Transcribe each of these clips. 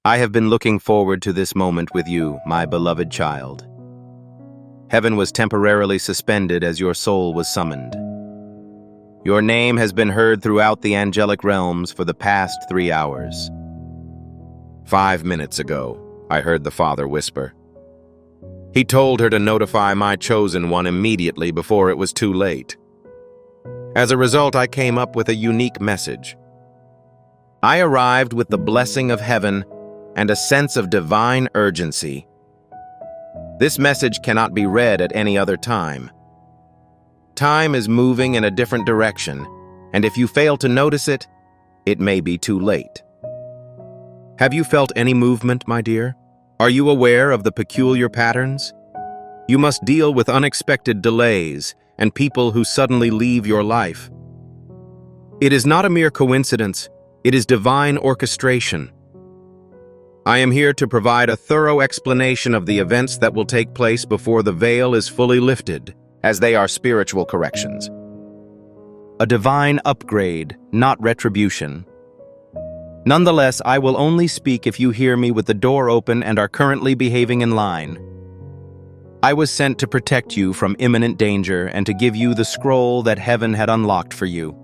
I have been looking forward to this moment with you, my beloved child. Heaven was temporarily suspended as your soul was summoned. Your name has been heard throughout the angelic realms for the past 3 hours. 5 minutes ago, I heard the Father whisper. He told her to notify my chosen one immediately before it was too late. As a result, I came up with a unique message. I arrived with the blessing of heaven and a sense of divine urgency. This message cannot be read at any other time. Time is moving in a different direction, and if you fail to notice it, it may be too late. Have you felt any movement, my dear? Are you aware of the peculiar patterns? You must deal with unexpected delays and people who suddenly leave your life. It is not a mere coincidence, it is divine orchestration. I am here to provide a thorough explanation of the events that will take place before the veil is fully lifted, as they are spiritual corrections. A divine upgrade, not retribution. Nonetheless, I will only speak if you hear me with the door open and are currently behaving in line. I was sent to protect you from imminent danger and to give you the scroll that heaven had unlocked for you.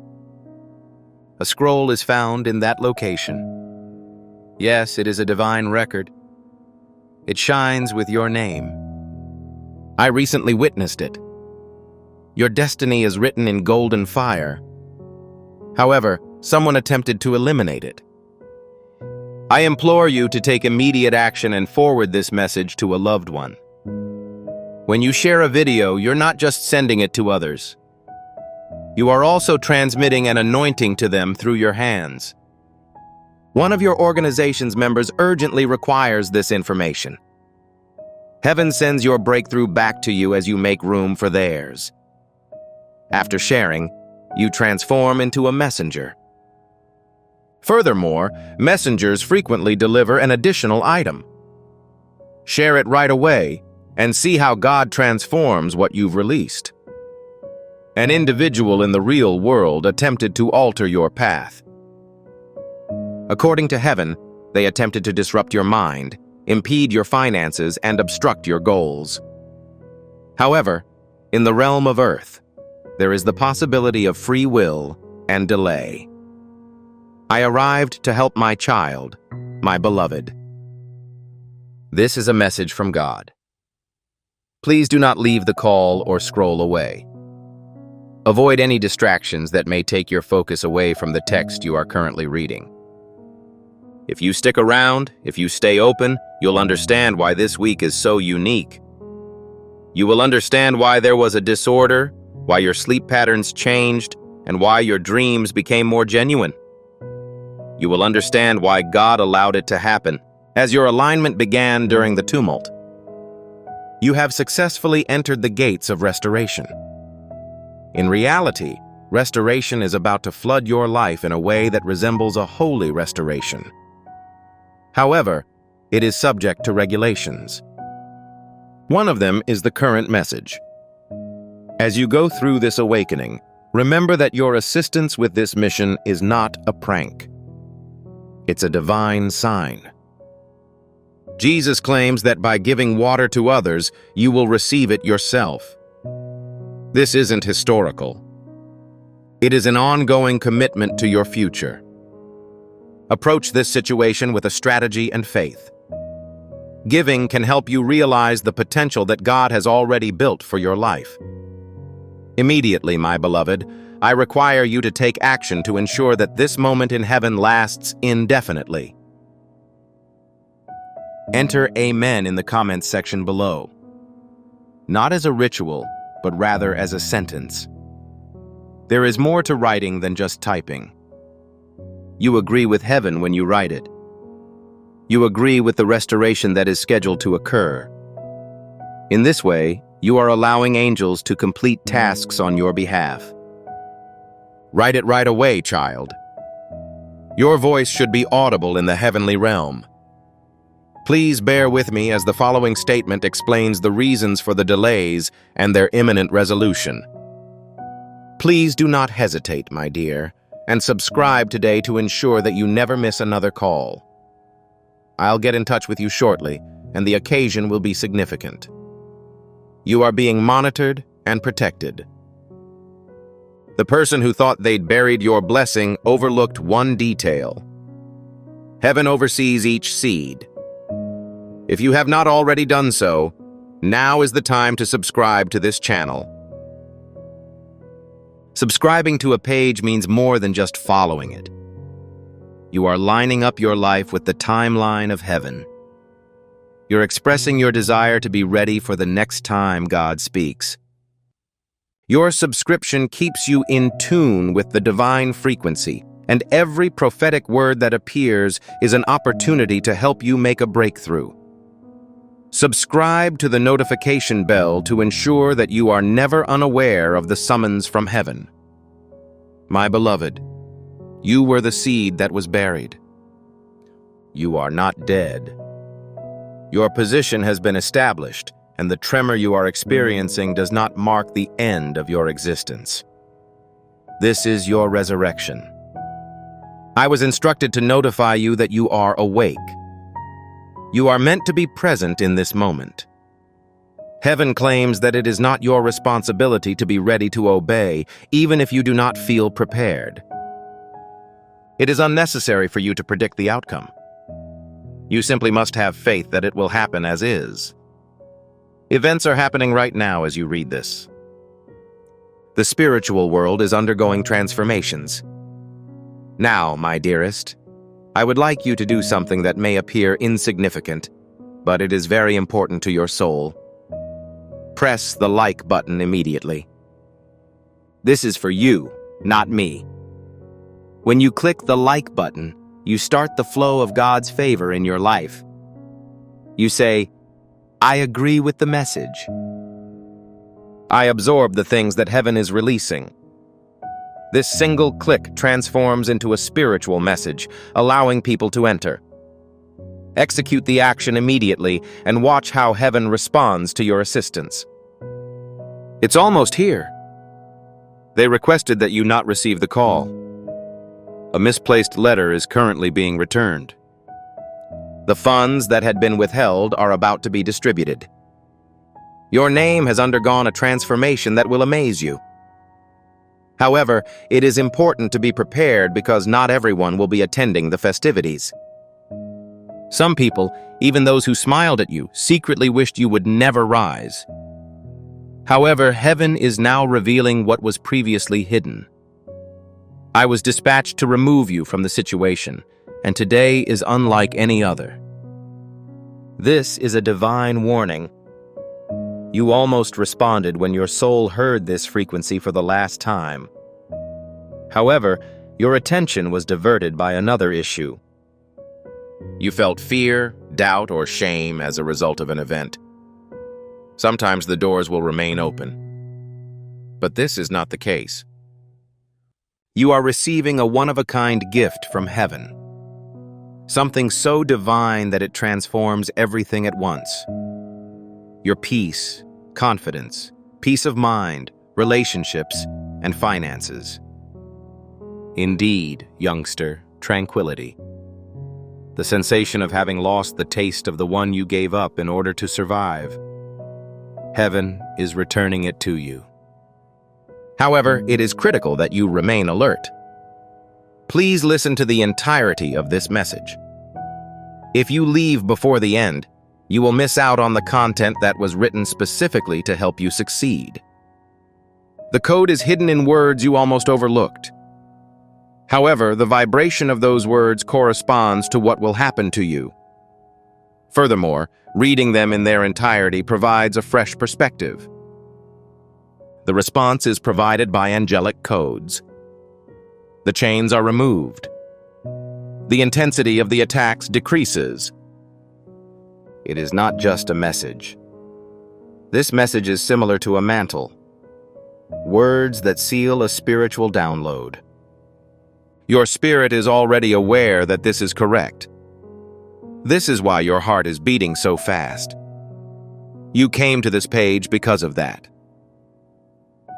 A scroll is found in that location. Yes, it is a divine record. It shines with your name. I recently witnessed it. Your destiny is written in golden fire. However, someone attempted to eliminate it. I implore you to take immediate action and forward this message to a loved one. When you share a video, you're not just sending it to others. You are also transmitting an anointing to them through your hands. One of your organization's members urgently requires this information. Heaven sends your breakthrough back to you as you make room for theirs. After sharing, you transform into a messenger. Furthermore, messengers frequently deliver an additional item. Share it right away and see how God transforms what you've released. An individual in the real world attempted to alter your path. According to heaven, they attempted to disrupt your mind, impede your finances, and obstruct your goals. However, in the realm of earth, there is the possibility of free will and delay. I arrived to help my child, my beloved. This is a message from God. Please do not leave the call or scroll away. Avoid any distractions that may take your focus away from the text you are currently reading. If you stick around, if you stay open, you'll understand why this week is so unique. You will understand why there was a disorder, why your sleep patterns changed, and why your dreams became more genuine. You will understand why God allowed it to happen, as your alignment began during the tumult. You have successfully entered the gates of restoration. In reality, restoration is about to flood your life in a way that resembles a holy restoration. However, it is subject to regulations. One of them is the current message. As you go through this awakening, remember that your assistance with this mission is not a prank. It's a divine sign. Jesus claims that by giving water to others, you will receive it yourself. This isn't historical. It is an ongoing commitment to your future. Approach this situation with a strategy and faith. Giving can help you realize the potential that God has already built for your life. Immediately, my beloved, I require you to take action to ensure that this moment in heaven lasts indefinitely. Enter Amen in the comments section below. Not as a ritual, but rather as a sentence. There is more to writing than just typing. You agree with heaven when you write it. You agree with the restoration that is scheduled to occur. In this way, you are allowing angels to complete tasks on your behalf. Write it right away, child. Your voice should be audible in the heavenly realm. Please bear with me as the following statement explains the reasons for the delays and their imminent resolution. Please do not hesitate, my dear, and subscribe today to ensure that you never miss another call. I'll get in touch with you shortly, and the occasion will be significant. You are being monitored and protected. The person who thought they'd buried your blessing overlooked one detail. Heaven oversees each seed. If you have not already done so, now is the time to subscribe to this channel. Subscribing to a page means more than just following it. You are lining up your life with the timeline of heaven. You're expressing your desire to be ready for the next time God speaks. Your subscription keeps you in tune with the divine frequency, and every prophetic word that appears is an opportunity to help you make a breakthrough. Subscribe to the notification bell to ensure that you are never unaware of the summons from heaven. My beloved, you were the seed that was buried. You are not dead. Your position has been established, and the tremor you are experiencing does not mark the end of your existence. This is your resurrection. I was instructed to notify you that you are awake. You are meant to be present in this moment. Heaven claims that it is not your responsibility to be ready to obey, even if you do not feel prepared. It is unnecessary for you to predict the outcome. You simply must have faith that it will happen as is. Events are happening right now as you read this. The spiritual world is undergoing transformations. Now, my dearest, I would like you to do something that may appear insignificant, but it is very important to your soul. Press the like button immediately. This is for you, not me. When you click the like button, you start the flow of God's favor in your life. You say, I agree with the message. I absorb the things that heaven is releasing. This single click transforms into a spiritual message, allowing people to enter. Execute the action immediately and watch how heaven responds to your assistance. It's almost here. They requested that you not receive the call. A misplaced letter is currently being returned. The funds that had been withheld are about to be distributed. Your name has undergone a transformation that will amaze you. However, it is important to be prepared because not everyone will be attending the festivities. Some people, even those who smiled at you, secretly wished you would never rise. However, heaven is now revealing what was previously hidden. I was dispatched to remove you from the situation, and today is unlike any other. This is a divine warning. You almost responded when your soul heard this frequency for the last time. However, your attention was diverted by another issue. You felt fear, doubt, or shame as a result of an event. Sometimes the doors will remain open. But this is not the case. You are receiving a one-of-a-kind gift from heaven. Something so divine that it transforms everything at once. Your peace, confidence, peace of mind, relationships, and finances. Indeed, youngster, tranquility. The sensation of having lost the taste of the one you gave up in order to survive. Heaven is returning it to you. However, it is critical that you remain alert. Please listen to the entirety of this message. If you leave before the end, you will miss out on the content that was written specifically to help you succeed. The code is hidden in words you almost overlooked. However, the vibration of those words corresponds to what will happen to you. Furthermore, reading them in their entirety provides a fresh perspective. The response is provided by angelic codes. The chains are removed. The intensity of the attacks decreases. It is not just a message. This message is similar to a mantle. Words that seal a spiritual download. Your spirit is already aware that this is correct. This is why your heart is beating so fast. You came to this page because of that.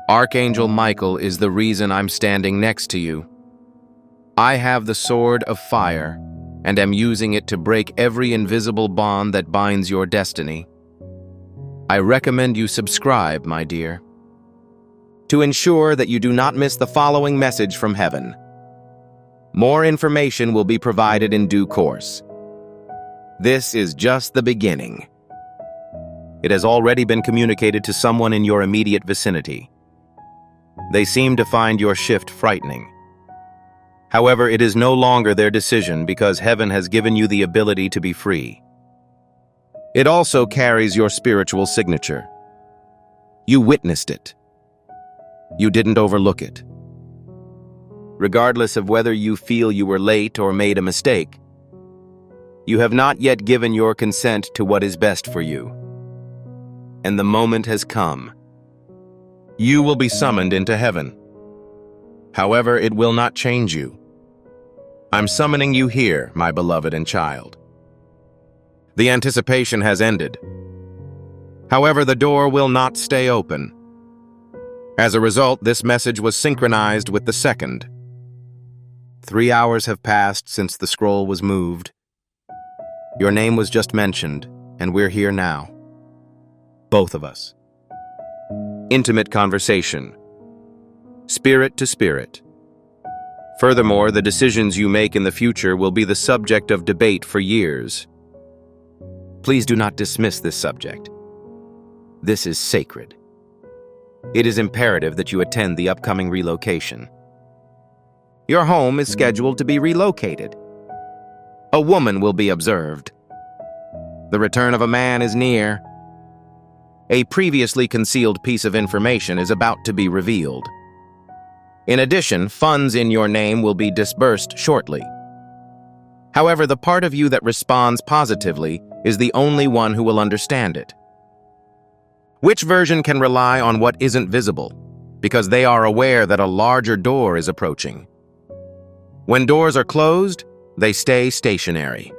Archangel Michael is the reason I'm standing next to you. I have the sword of fire, and am using it to break every invisible bond that binds your destiny. I recommend you subscribe, my dear, to ensure that you do not miss the following message from heaven. More information will be provided in due course. This is just the beginning. It has already been communicated to someone in your immediate vicinity. They seem to find your shift frightening. However, it is no longer their decision because heaven has given you the ability to be free. It also carries your spiritual signature. You witnessed it. You didn't overlook it. Regardless of whether you feel you were late or made a mistake, you have not yet given your consent to what is best for you. And the moment has come. You will be summoned into heaven. However, it will not change you. I'm summoning you here, my beloved and child. The anticipation has ended. However, the door will not stay open. As a result, this message was synchronized with the second. 3 hours have passed since the scroll was moved. Your name was just mentioned, and we're here now. Both of us. Intimate conversation. Spirit to spirit. Furthermore, the decisions you make in the future will be the subject of debate for years. Please do not dismiss this subject. This is sacred. It is imperative that you attend the upcoming relocation. Your home is scheduled to be relocated. A woman will be observed. The return of a man is near. A previously concealed piece of information is about to be revealed. In addition, funds in your name will be disbursed shortly. However, the part of you that responds positively is the only one who will understand it. Which version can rely on what isn't visible, because they are aware that a larger door is approaching. When doors are closed, they stay stationary.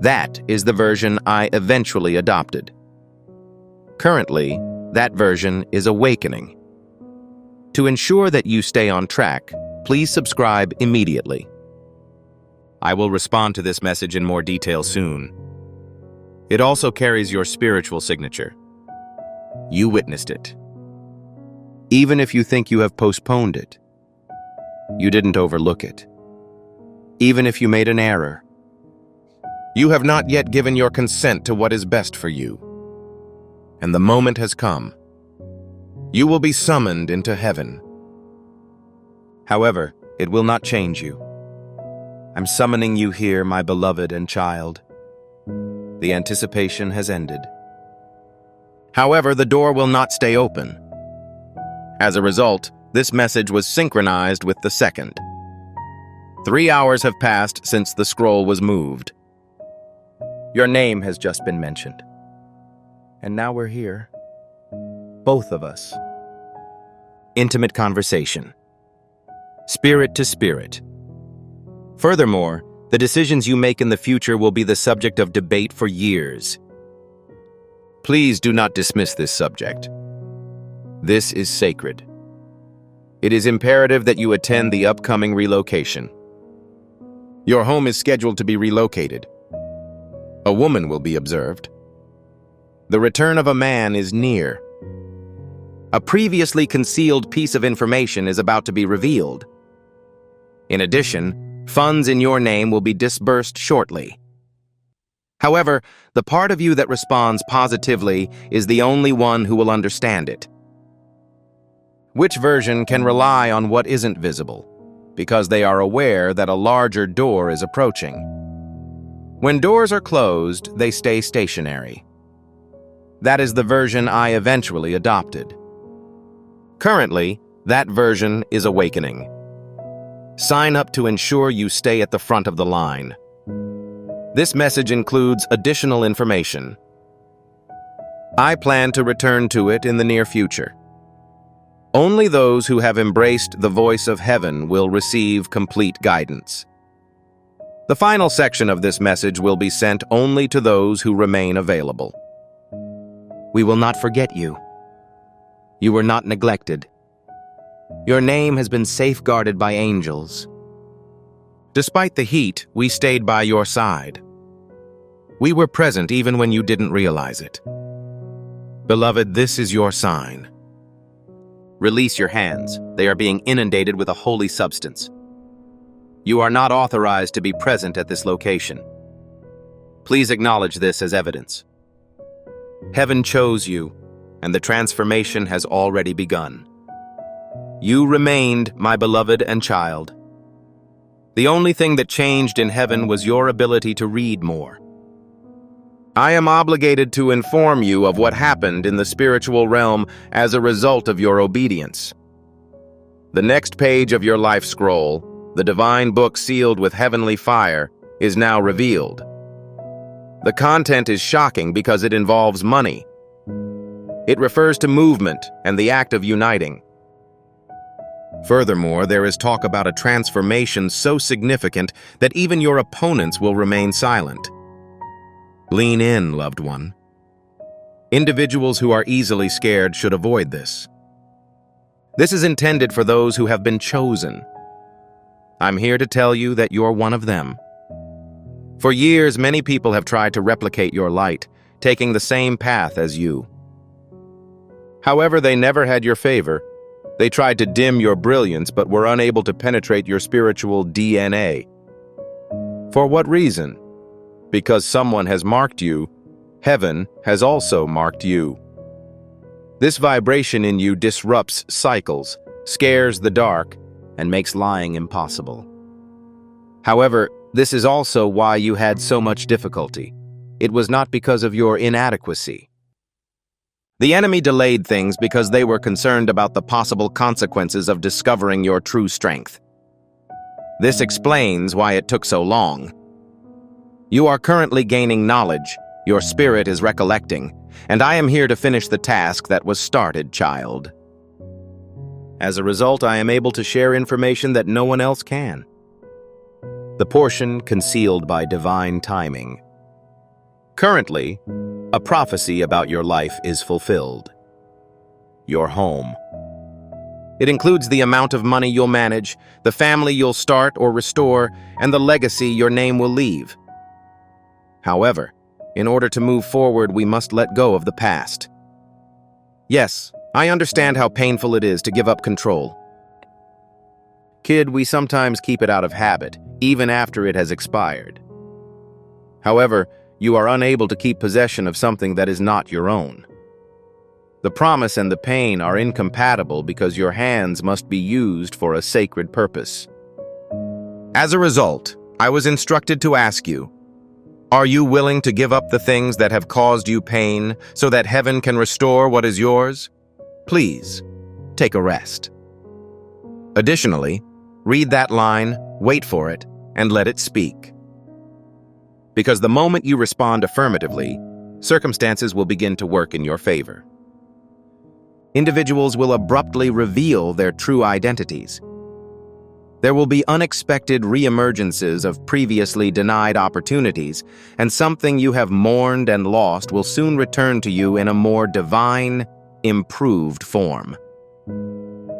That is the version I eventually adopted. Currently, that version is awakening. To ensure that you stay on track, please subscribe immediately. I will respond to this message in more detail soon. It also carries your spiritual signature. You witnessed it. Even if you think you have postponed it, you didn't overlook it. Even if you made an error, you have not yet given your consent to what is best for you. And the moment has come. You will be summoned into heaven. However, it will not change you. I'm summoning you here, my beloved and child. The anticipation has ended. However, the door will not stay open. As a result, this message was synchronized with the second. 3 hours have passed since the scroll was moved. Your name has just been mentioned. And now we're here. Both of us. Intimate conversation. Spirit to spirit. Furthermore, the decisions you make in the future will be the subject of debate for years. Please do not dismiss this subject. This is sacred. It is imperative that you attend the upcoming relocation. Your home is scheduled to be relocated. A woman will be observed. The return of a man is near. A previously concealed piece of information is about to be revealed. In addition, funds in your name will be disbursed shortly. However, the part of you that responds positively is the only one who will understand it. Which version can rely on what isn't visible, because they are aware that a larger door is approaching. When doors are closed, they stay stationary. That is the version I eventually adopted. Currently, that version is awakening. Sign up to ensure you stay at the front of the line. This message includes additional information. I plan to return to it in the near future. Only those who have embraced the voice of heaven will receive complete guidance. The final section of this message will be sent only to those who remain available. We will not forget you. You were not neglected. Your name has been safeguarded by angels. Despite the heat, we stayed by your side. We were present even when you didn't realize it. Beloved, this is your sign. Release your hands. They are being inundated with a holy substance. You are not authorized to be present at this location. Please acknowledge this as evidence. Heaven chose you, and the transformation has already begun. You remained my beloved and child. The only thing that changed in heaven was your ability to read more. I am obligated to inform you of what happened in the spiritual realm as a result of your obedience. The next page of your life scroll, the divine book sealed with heavenly fire, is now revealed. The content is shocking because it involves money. It refers to movement and the act of uniting. Furthermore, there is talk about a transformation so significant that even your opponents will remain silent. Lean in, loved one. Individuals who are easily scared should avoid this. This is intended for those who have been chosen. I'm here to tell you that you're one of them. For years, many people have tried to replicate your light, taking the same path as you. However, they never had your favor. They tried to dim your brilliance but were unable to penetrate your spiritual DNA. For what reason? Because someone has marked you, heaven has also marked you. This vibration in you disrupts cycles, scares the dark, and makes lying impossible. However, this is also why you had so much difficulty. It was not because of your inadequacy. The enemy delayed things because they were concerned about the possible consequences of discovering your true strength. This explains why it took so long. You are currently gaining knowledge, your spirit is recollecting, and I am here to finish the task that was started, child. As a result, I am able to share information that no one else can. The portion concealed by divine timing. Currently, a prophecy about your life is fulfilled. Your home. It includes the amount of money you'll manage, the family you'll start or restore, and the legacy your name will leave. However, in order to move forward, we must let go of the past. Yes, I understand how painful it is to give up control. Kid, we sometimes keep it out of habit, even after it has expired. However, you are unable to keep possession of something that is not your own. The promise and the pain are incompatible because your hands must be used for a sacred purpose. As a result, I was instructed to ask you, are you willing to give up the things that have caused you pain so that heaven can restore what is yours? Please, take a rest. Additionally, read that line, wait for it, and let it speak. Because the moment you respond affirmatively, circumstances will begin to work in your favor. Individuals will abruptly reveal their true identities. There will be unexpected reemergences of previously denied opportunities, and something you have mourned and lost will soon return to you in a more divine, improved form.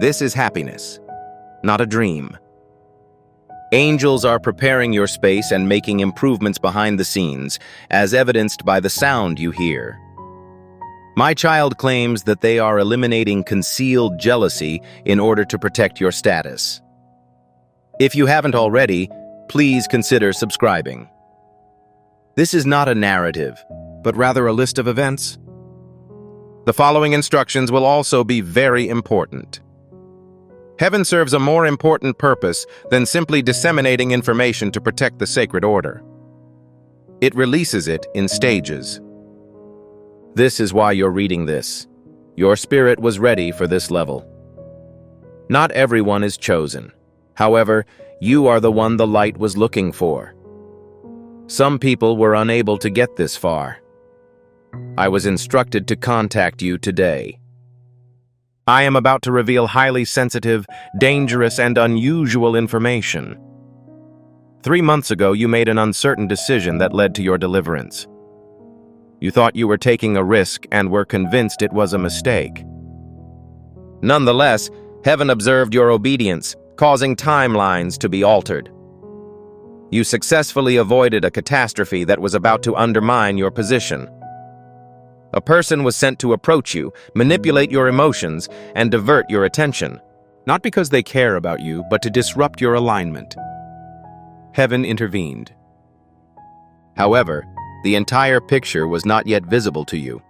This is happiness, not a dream. Angels are preparing your space and making improvements behind the scenes, as evidenced by the sound you hear. My child claims that they are eliminating concealed jealousy in order to protect your status. If you haven't already, please consider subscribing. This is not a narrative, but rather a list of events. The following instructions will also be very important. Heaven serves a more important purpose than simply disseminating information to protect the sacred order. It releases it in stages. This is why you're reading this. Your spirit was ready for this level. Not everyone is chosen. However, you are the one the light was looking for. Some people were unable to get this far. I was instructed to contact you today. I am about to reveal highly sensitive, dangerous, and unusual information. 3 months ago, you made an uncertain decision that led to your deliverance. You thought you were taking a risk and were convinced it was a mistake. Nonetheless, heaven observed your obedience, causing timelines to be altered. You successfully avoided a catastrophe that was about to undermine your position. A person was sent to approach you, manipulate your emotions, and divert your attention, not because they care about you, but to disrupt your alignment. Heaven intervened. However, the entire picture was not yet visible to you.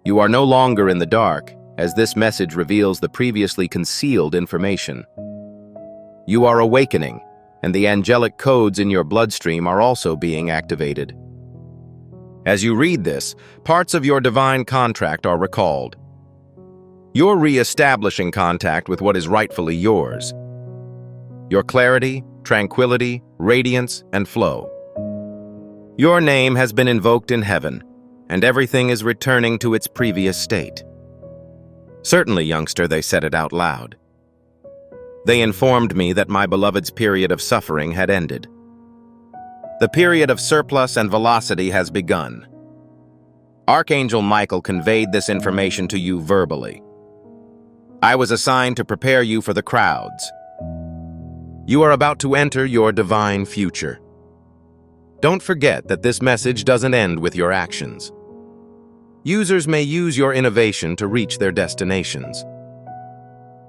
You are no longer in the dark, as this message reveals the previously concealed information. You are awakening, and the angelic codes in your bloodstream are also being activated. As you read this, parts of your divine contract are recalled. You're re-establishing contact with what is rightfully yours. Your clarity, tranquility, radiance, and flow. Your name has been invoked in heaven, and everything is returning to its previous state. Certainly, youngster, they said it out loud. They informed me that my beloved's period of suffering had ended. The period of surplus and velocity has begun. Archangel Michael conveyed this information to you verbally. I was assigned to prepare you for the crowds. You are about to enter your divine future. Don't forget that this message doesn't end with your actions. Users may use your innovation to reach their destinations.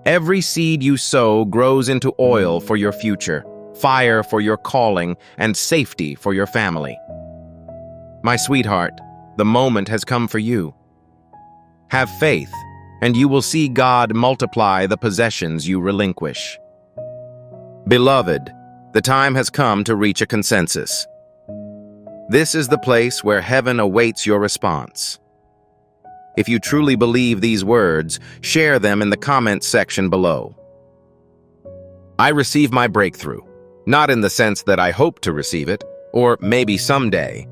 Every seed you sow grows into oil for your future, fire for your calling, and safety for your family. My sweetheart, the moment has come for you. Have faith, and you will see God multiply the possessions you relinquish. Beloved, the time has come to reach a consensus. This is the place where heaven awaits your response. If you truly believe these words, share them in the comments section below. I receive my breakthrough, not in the sense that I hope to receive it, or maybe someday,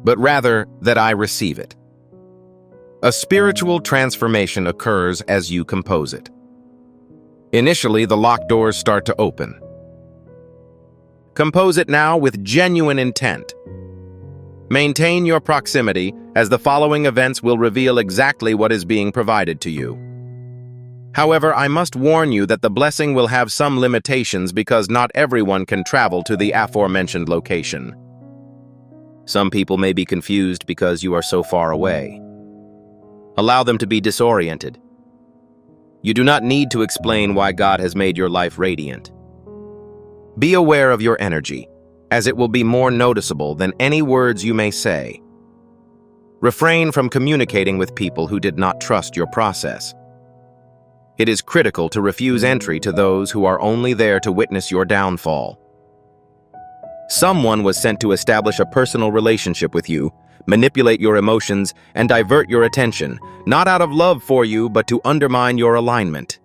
but rather that I receive it. A spiritual transformation occurs as you compose it. Initially, the locked doors start to open. Compose it now with genuine intent. Maintain your proximity, as the following events will reveal exactly what is being provided to you. However, I must warn you that the blessing will have some limitations because not everyone can travel to the aforementioned location. Some people may be confused because you are so far away. Allow them to be disoriented. You do not need to explain why God has made your life radiant. Be aware of your energy, as it will be more noticeable than any words you may say. Refrain from communicating with people who did not trust your process. It is critical to refuse entry to those who are only there to witness your downfall. Someone was sent to establish a personal relationship with you, manipulate your emotions, and divert your attention, not out of love for you, but to undermine your alignment.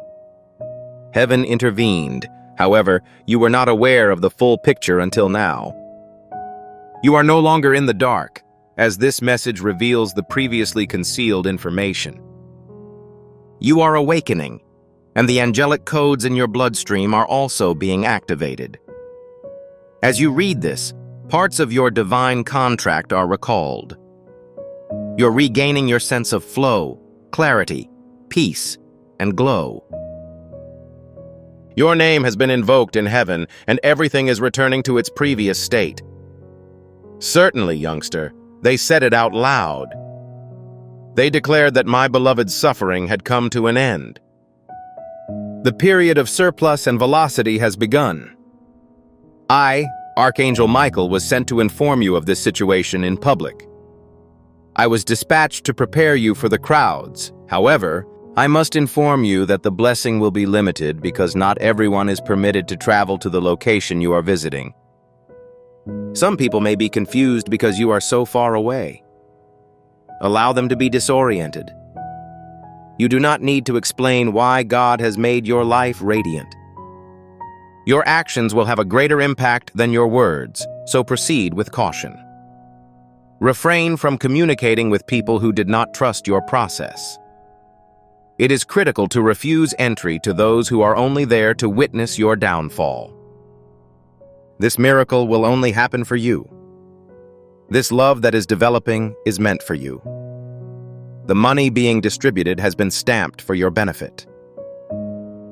Heaven intervened. However, you were not aware of the full picture until now. You are no longer in the dark, as this message reveals the previously concealed information. You are awakening, and the angelic codes in your bloodstream are also being activated. As you read this, parts of your divine contract are recalled. You're regaining your sense of flow, clarity, peace, and glow. Your name has been invoked in heaven, and everything is returning to its previous state. Certainly, youngster, they said it out loud. They declared that my beloved's suffering had come to an end. The period of surplus and velocity has begun. I, Archangel Michael, was sent to inform you of this situation in public. I was dispatched to prepare you for the crowds. However, I must inform you that the blessing will be limited because not everyone is permitted to travel to the location you are visiting. Some people may be confused because you are so far away. Allow them to be disoriented. You do not need to explain why God has made your life radiant. Your actions will have a greater impact than your words, so proceed with caution. Refrain from communicating with people who did not trust your process. It is critical to refuse entry to those who are only there to witness your downfall. This miracle will only happen for you. This love that is developing is meant for you. The money being distributed has been stamped for your benefit.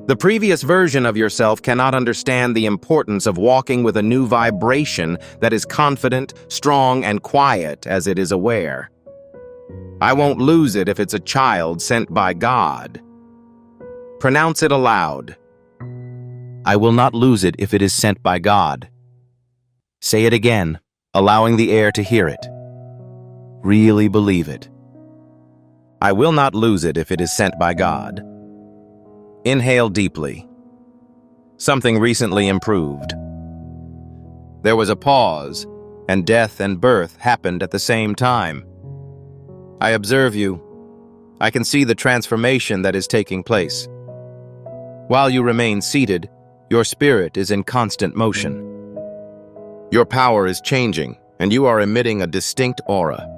The previous version of yourself cannot understand the importance of walking with a new vibration that is confident, strong, and quiet as it is aware. I won't lose it if it's a child sent by God. Pronounce it aloud. I will not lose it if it is sent by God. Say it again, allowing the air to hear it. Really believe it. I will not lose it if it is sent by God. Inhale deeply. Something recently improved. There was a pause, and death and birth happened at the same time. I observe you. I can see the transformation that is taking place. While you remain seated, your spirit is in constant motion. Your power is changing, and you are emitting a distinct aura.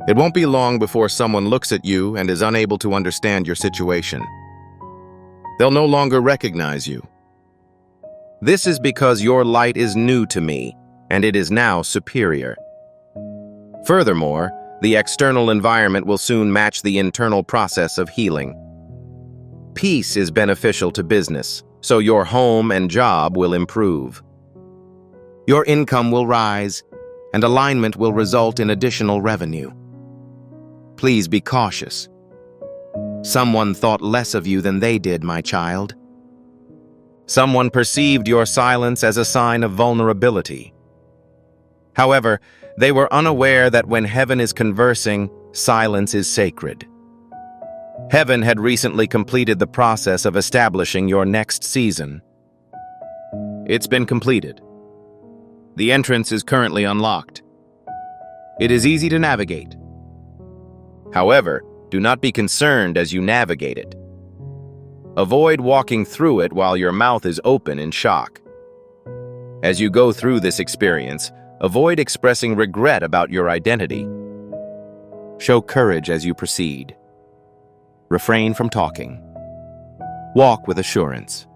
It won't be long before someone looks at you and is unable to understand your situation. They'll no longer recognize you. This is because your light is new to me, and it is now superior. Furthermore, the external environment will soon match the internal process of healing. Peace is beneficial to business, so your home and job will improve. Your income will rise, and alignment will result in additional revenue. Please be cautious. Someone thought less of you than they did, my child. Someone perceived your silence as a sign of vulnerability. However, they were unaware that when heaven is conversing, silence is sacred. Heaven had recently completed the process of establishing your next season. It's been completed. The entrance is currently unlocked. It is easy to navigate. However, do not be concerned as you navigate it. Avoid walking through it while your mouth is open in shock. As you go through this experience, avoid expressing regret about your identity. Show courage as you proceed. Refrain from talking. Walk with assurance.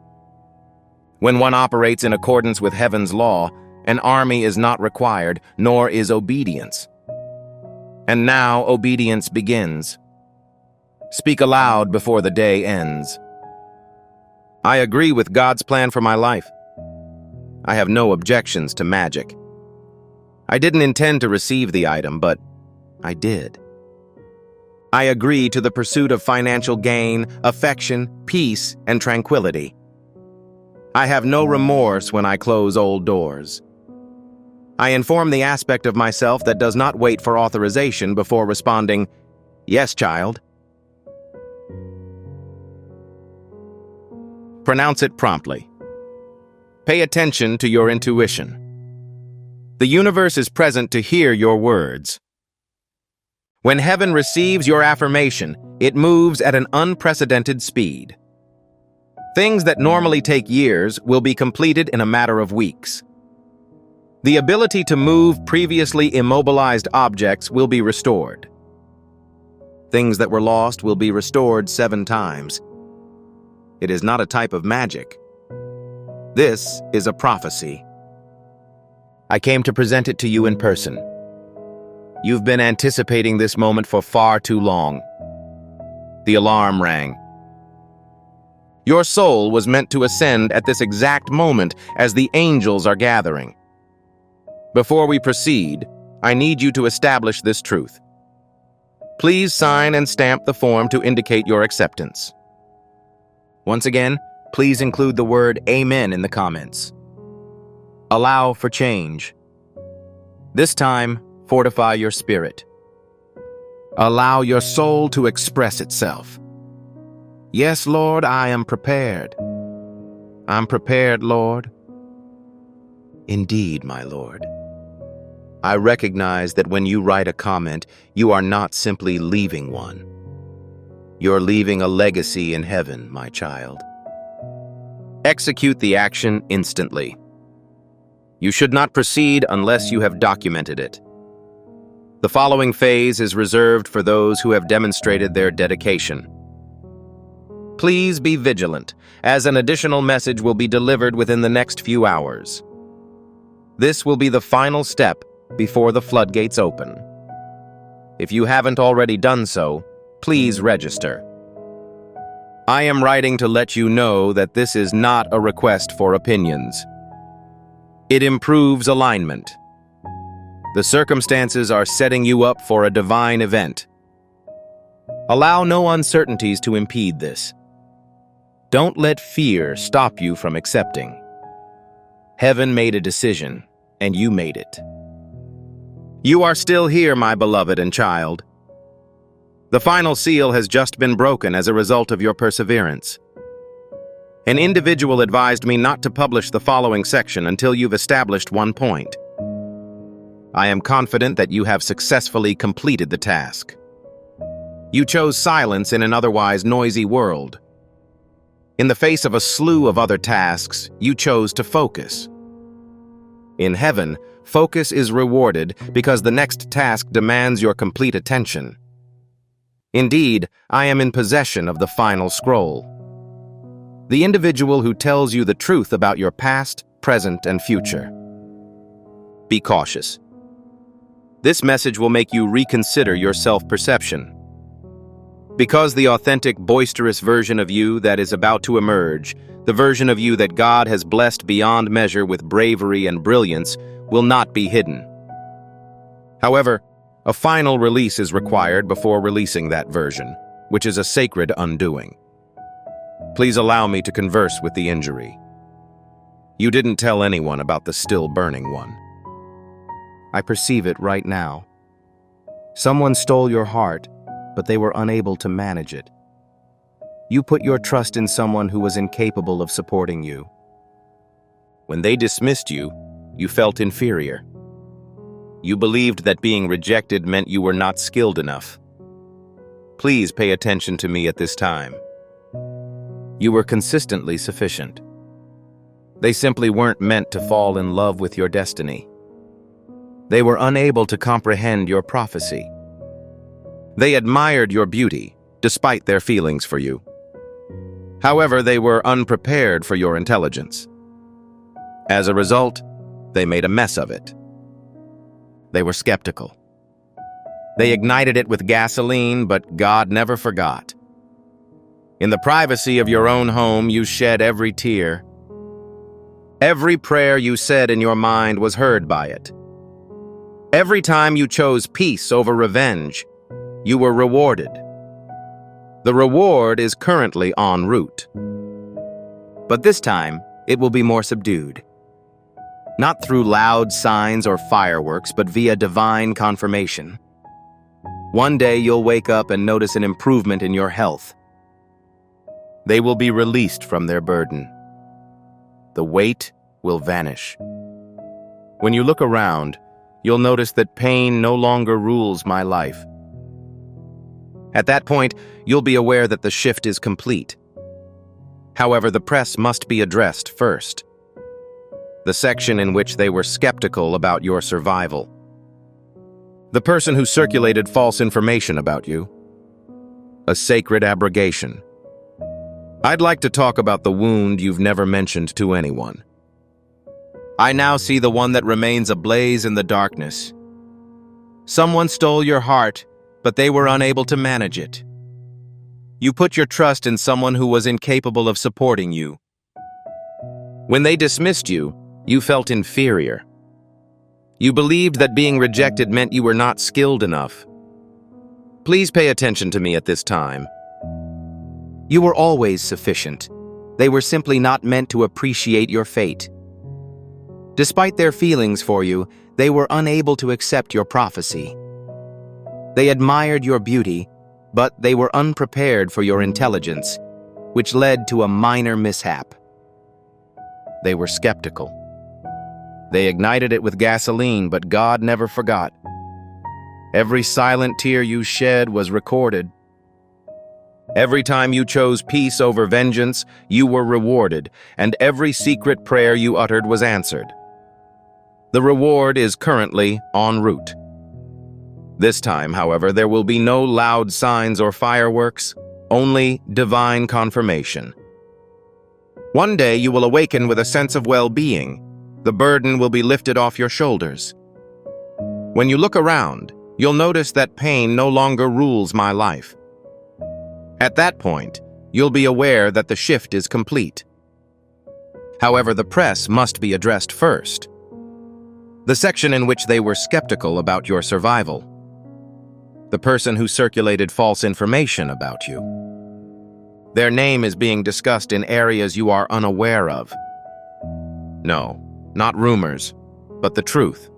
When one operates in accordance with heaven's law, an army is not required, nor is obedience. And now obedience begins. Speak aloud before the day ends. I agree with God's plan for my life. I have no objections to magic. I didn't intend to receive the item, but I did. I agree to the pursuit of financial gain, affection, peace, and tranquility. I have no remorse when I close old doors. I inform the aspect of myself that does not wait for authorization before responding, "Yes, child." Pronounce it promptly. Pay attention to your intuition. The universe is present to hear your words. When heaven receives your affirmation, it moves at an unprecedented speed. Things that normally take years will be completed in a matter of weeks. The ability to move previously immobilized objects will be restored. Things that were lost will be restored 7 times. It is not a type of magic. This is a prophecy. I came to present it to you in person. You've been anticipating this moment for far too long. The alarm rang. Your soul was meant to ascend at this exact moment as the angels are gathering. Before we proceed, I need you to establish this truth. Please sign and stamp the form to indicate your acceptance. Once again, please include the word Amen in the comments. Allow for change. This time, fortify your spirit. Allow your soul to express itself. Yes, Lord, I am prepared. I'm prepared, Lord. Indeed, my Lord. I recognize that when you write a comment, you are not simply leaving one. You're leaving a legacy in heaven, my child. Execute the action instantly. You should not proceed unless you have documented it. The following phase is reserved for those who have demonstrated their dedication. Please be vigilant, as an additional message will be delivered within the next few hours. This will be the final step before the floodgates open. If you haven't already done so, please register. I am writing to let you know that this is not a request for opinions. It improves alignment. The circumstances are setting you up for a divine event. Allow no uncertainties to impede this. Don't let fear stop you from accepting. Heaven made a decision, and you made it. You are still here, my beloved and child. The final seal has just been broken as a result of your perseverance. An individual advised me not to publish the following section until you've established one point. I am confident that you have successfully completed the task. You chose silence in an otherwise noisy world. In the face of a slew of other tasks, you chose to focus. In heaven, focus is rewarded because the next task demands your complete attention. Indeed, I am in possession of the final scroll. The individual who tells you the truth about your past, present, and future. Be cautious. This message will make you reconsider your self-perception. Because the authentic, boisterous version of you that is about to emerge, the version of you that God has blessed beyond measure with bravery and brilliance, will not be hidden. However, a final release is required before releasing that version, which is a sacred undoing. Please allow me to converse with the injury. You didn't tell anyone about the still burning one. I perceive it right now. Someone stole your heart, but they were unable to manage it. You put your trust in someone who was incapable of supporting you. When they dismissed you, you felt inferior. You believed that being rejected meant you were not skilled enough. Please pay attention to me at this time. You were consistently sufficient. They simply weren't meant to fall in love with your destiny. They were unable to comprehend your prophecy. They admired your beauty, despite their feelings for you. However, they were unprepared for your intelligence. As a result, they made a mess of it. They were skeptical. They ignited it with gasoline, but God never forgot. In the privacy of your own home, you shed every tear. Every prayer you said in your mind was heard by it. Every time you chose peace over revenge, you were rewarded. The reward is currently en route. But this time, it will be more subdued. Not through loud signs or fireworks, but via divine confirmation. One day you'll wake up and notice an improvement in your health. They will be released from their burden. The weight will vanish. When you look around, you'll notice that pain no longer rules my life. At that point, you'll be aware that the shift is complete. However, the press must be addressed first. The section in which they were skeptical about your survival. The person who circulated false information about you. A sacred abrogation. I'd like to talk about the wound you've never mentioned to anyone. I now see the one that remains ablaze in the darkness. Someone stole your heart, but they were unable to manage it. You put your trust in someone who was incapable of supporting you. When they dismissed you, you felt inferior. You believed that being rejected meant you were not skilled enough. Please pay attention to me at this time. You were always sufficient. They were simply not meant to appreciate your fate. Despite their feelings for you, they were unable to accept your prophecy. They admired your beauty, but they were unprepared for your intelligence, which led to a minor mishap. They were skeptical. They ignited it with gasoline, but God never forgot. Every silent tear you shed was recorded. Every time you chose peace over vengeance, you were rewarded, and every secret prayer you uttered was answered. The reward is currently en route. This time, however, there will be no loud signs or fireworks, only divine confirmation. One day you will awaken with a sense of well-being. The burden will be lifted off your shoulders. When you look around, you'll notice that pain no longer rules my life. At that point, you'll be aware that the shift is complete. However, the press must be addressed first. The section in which they were skeptical about your survival. The person who circulated false information about you. Their name is being discussed in areas you are unaware of. No, not rumors, but the truth.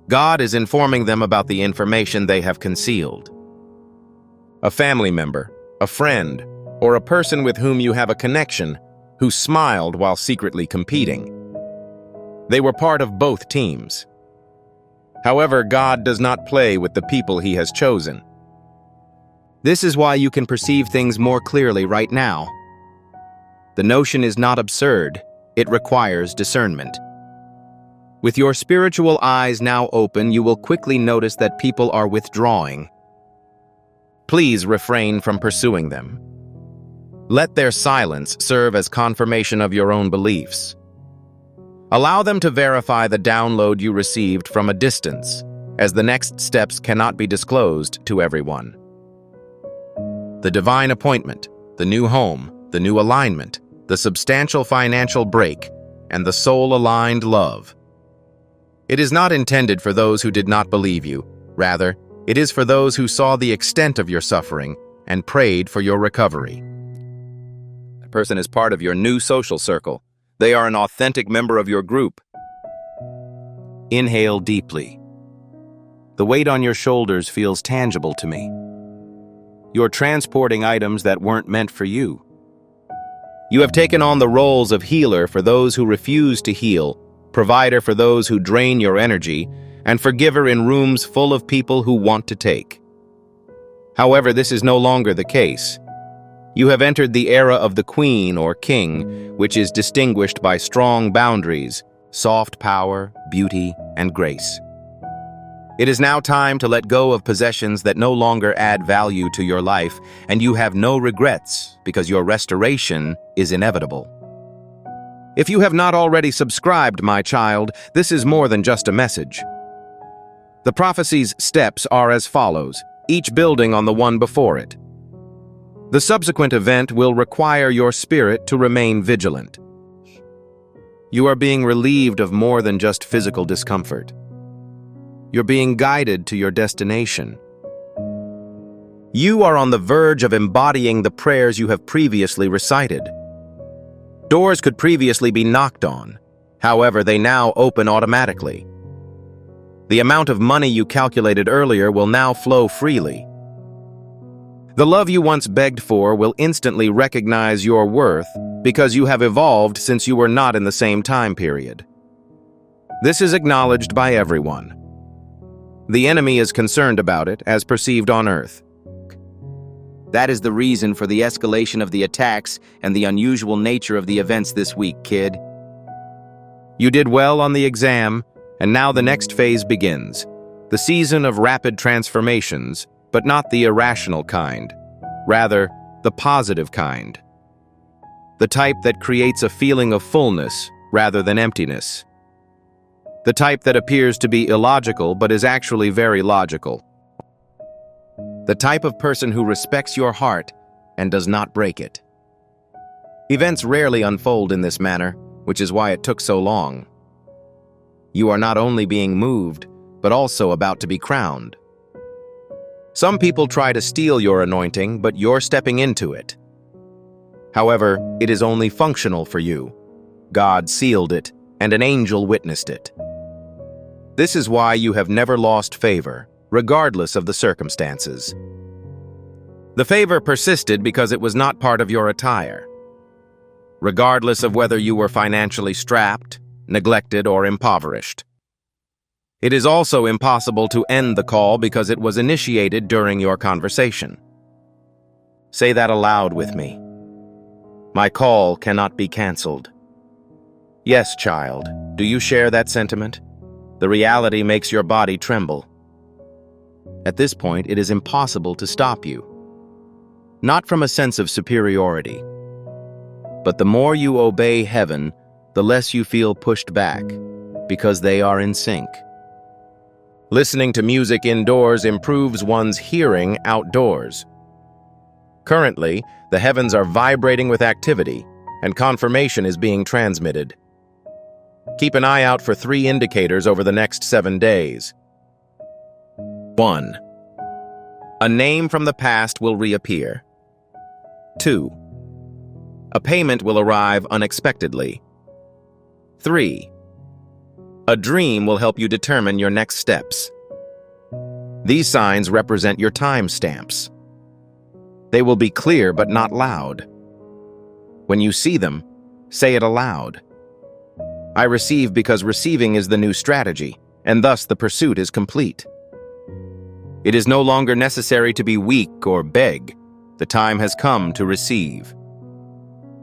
God is informing them about the information they have concealed. A family member, a friend, or a person with whom you have a connection who smiled while secretly competing. They were part of both teams. However, God does not play with the people He has chosen. This is why you can perceive things more clearly right now. The notion is not absurd, it requires discernment. With your spiritual eyes now open, you will quickly notice that people are withdrawing. Please refrain from pursuing them. Let their silence serve as confirmation of your own beliefs. Allow them to verify the download you received from a distance, as the next steps cannot be disclosed to everyone. The divine appointment, the new home, the new alignment, the substantial financial break, and the soul-aligned love. It is not intended for those who did not believe you. Rather, it is for those who saw the extent of your suffering and prayed for your recovery. That person is part of your new social circle. They are an authentic member of your group. Inhale deeply. The weight on your shoulders feels tangible to me. You're transporting items that weren't meant for you. You have taken on the roles of healer for those who refuse to heal, provider for those who drain your energy, and forgiver in rooms full of people who want to take. However, this is no longer the case. You have entered the era of the queen or king, which is distinguished by strong boundaries, soft power, beauty, and grace. It is now time to let go of possessions that no longer add value to your life, and you have no regrets because your restoration is inevitable. If you have not already subscribed, my child, this is more than just a message. The prophecy's steps are as follows, each building on the one before it. The subsequent event will require your spirit to remain vigilant. You are being relieved of more than just physical discomfort. You're being guided to your destination. You are on the verge of embodying the prayers you have previously recited. Doors could previously be knocked on. However, they now open automatically. The amount of money you calculated earlier will now flow freely. The love you once begged for will instantly recognize your worth because you have evolved since you were not in the same time period. This is acknowledged by everyone. The enemy is concerned about it, as perceived on Earth. That is the reason for the escalation of the attacks and the unusual nature of the events this week, kid. You did well on the exam, and now the next phase begins. The season of rapid transformations, but not the irrational kind. Rather, the positive kind. The type that creates a feeling of fullness rather than emptiness. The type that appears to be illogical but is actually very logical. The type of person who respects your heart and does not break it. Events rarely unfold in this manner, which is why it took so long. You are not only being moved, but also about to be crowned. Some people try to steal your anointing, but you're stepping into it. However, it is only functional for you. God sealed it, and an angel witnessed it. This is why you have never lost favor, regardless of the circumstances. The favor persisted because it was not part of your attire. Regardless of whether you were financially strapped, neglected, or impoverished. It is also impossible to end the call because it was initiated during your conversation. Say that aloud with me. My call cannot be canceled. Yes, child, do you share that sentiment? The reality makes your body tremble. At this point, it is impossible to stop you. Not from a sense of superiority, but the more you obey heaven, the less you feel pushed back, because they are in sync. Listening to music indoors improves one's hearing outdoors. Currently, the heavens are vibrating with activity, and confirmation is being transmitted. Keep an eye out for 3 indicators over the next 7 days. 1. A name from the past will reappear. 2. A payment will arrive unexpectedly. 3. A dream will help you determine your next steps. These signs represent your timestamps. They will be clear but not loud. When you see them, say it aloud. I receive because receiving is the new strategy, and thus the pursuit is complete. It is no longer necessary to be weak or beg. The time has come to receive.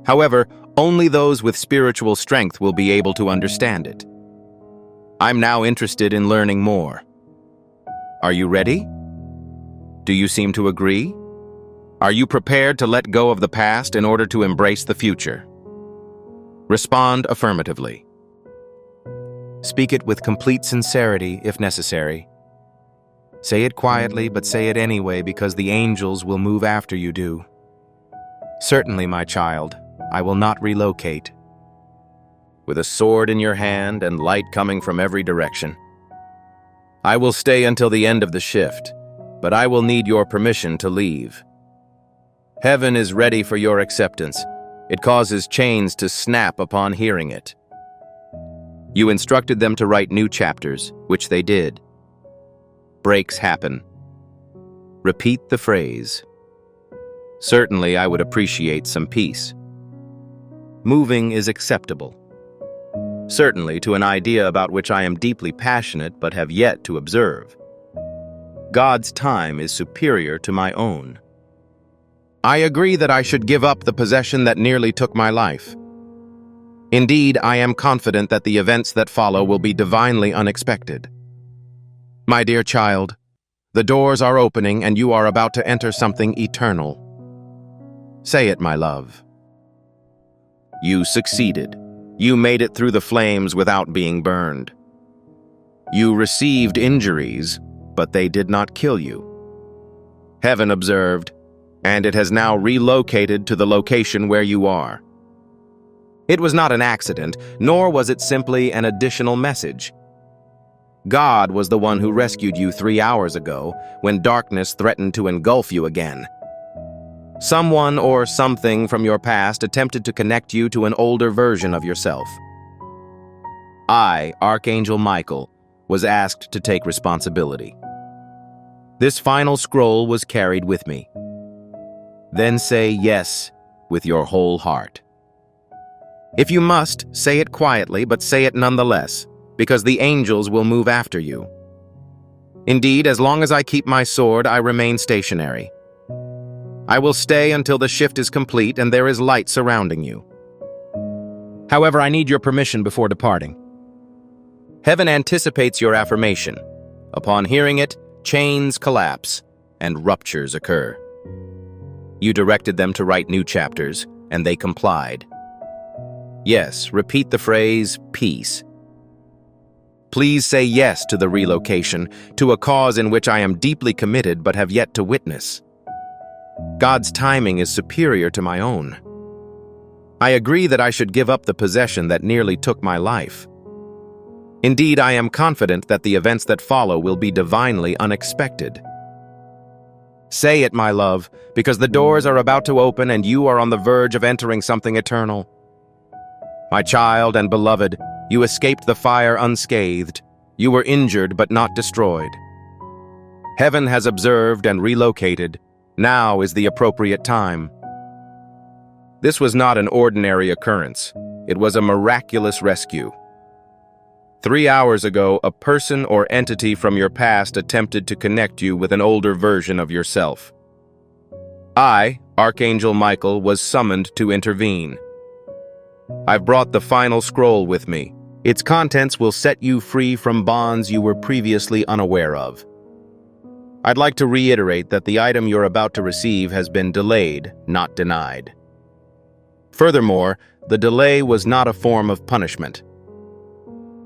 However, only those with spiritual strength will be able to understand it. I'm now interested in learning more. Are you ready? Do you seem to agree? Are you prepared to let go of the past in order to embrace the future? Respond affirmatively. Speak it with complete sincerity if necessary. Say it quietly, but say it anyway because the angels will move after you do. Certainly, my child, I will not relocate. With a sword in your hand and light coming from every direction. I will stay until the end of the shift, but I will need your permission to leave. Heaven is ready for your acceptance. It causes chains to snap upon hearing it. You instructed them to write new chapters, which they did. Breaks happen. Repeat the phrase. Certainly, I would appreciate some peace. Moving is acceptable. Certainly to an idea about which I am deeply passionate but have yet to observe. God's time is superior to my own. I agree that I should give up the possession that nearly took my life. Indeed, I am confident that the events that follow will be divinely unexpected. My dear child, the doors are opening and you are about to enter something eternal. Say it, my love. You succeeded. You made it through the flames without being burned. You received injuries, but they did not kill you. Heaven observed, and it has now relocated to the location where you are. It was not an accident, nor was it simply an additional message. God was the one who rescued you 3 hours ago when darkness threatened to engulf you again. Someone or something from your past attempted to connect you to an older version of yourself. I, Archangel Michael, was asked to take responsibility. This final scroll was carried with me. Then say yes with your whole heart. If you must, say it quietly, but say it nonetheless, because the angels will move after you. Indeed, as long as I keep my sword, I remain stationary. I will stay until the shift is complete and there is light surrounding you. However, I need your permission before departing. Heaven anticipates your affirmation. Upon hearing it, chains collapse and ruptures occur. You directed them to write new chapters, and they complied. Yes, repeat the phrase, peace. Please say yes to the relocation, to a cause in which I am deeply committed but have yet to witness. God's timing is superior to my own. I agree that I should give up the possession that nearly took my life. Indeed, I am confident that the events that follow will be divinely unexpected. Say it, my love, because the doors are about to open and you are on the verge of entering something eternal. My child and beloved, you escaped the fire unscathed. You were injured but not destroyed. Heaven has observed and relocated. Now is the appropriate time. This was not an ordinary occurrence. It was a miraculous rescue. 3 hours ago, a person or entity from your past attempted to connect you with an older version of yourself. I, Archangel Michael, was summoned to intervene. I've brought the final scroll with me. Its contents will set you free from bonds you were previously unaware of. I'd like to reiterate that the item you're about to receive has been delayed, not denied. Furthermore, the delay was not a form of punishment.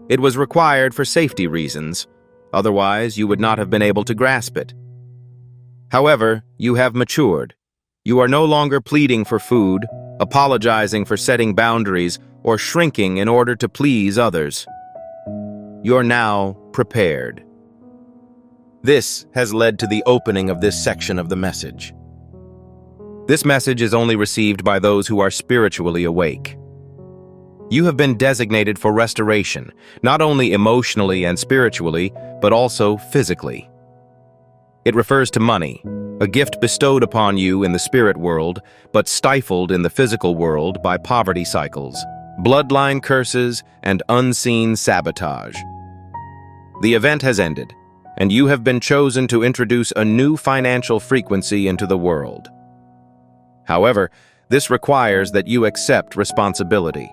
It was required for safety reasons, otherwise you would not have been able to grasp it. However, you have matured. You are no longer pleading for food, apologizing for setting boundaries, or shrinking in order to please others. You're now prepared. This has led to the opening of this section of the message. This message is only received by those who are spiritually awake. You have been designated for restoration, not only emotionally and spiritually, but also physically. It refers to money, a gift bestowed upon you in the spirit world, but stifled in the physical world by poverty cycles, bloodline curses, and unseen sabotage. The event has ended, and you have been chosen to introduce a new financial frequency into the world. However, this requires that you accept responsibility.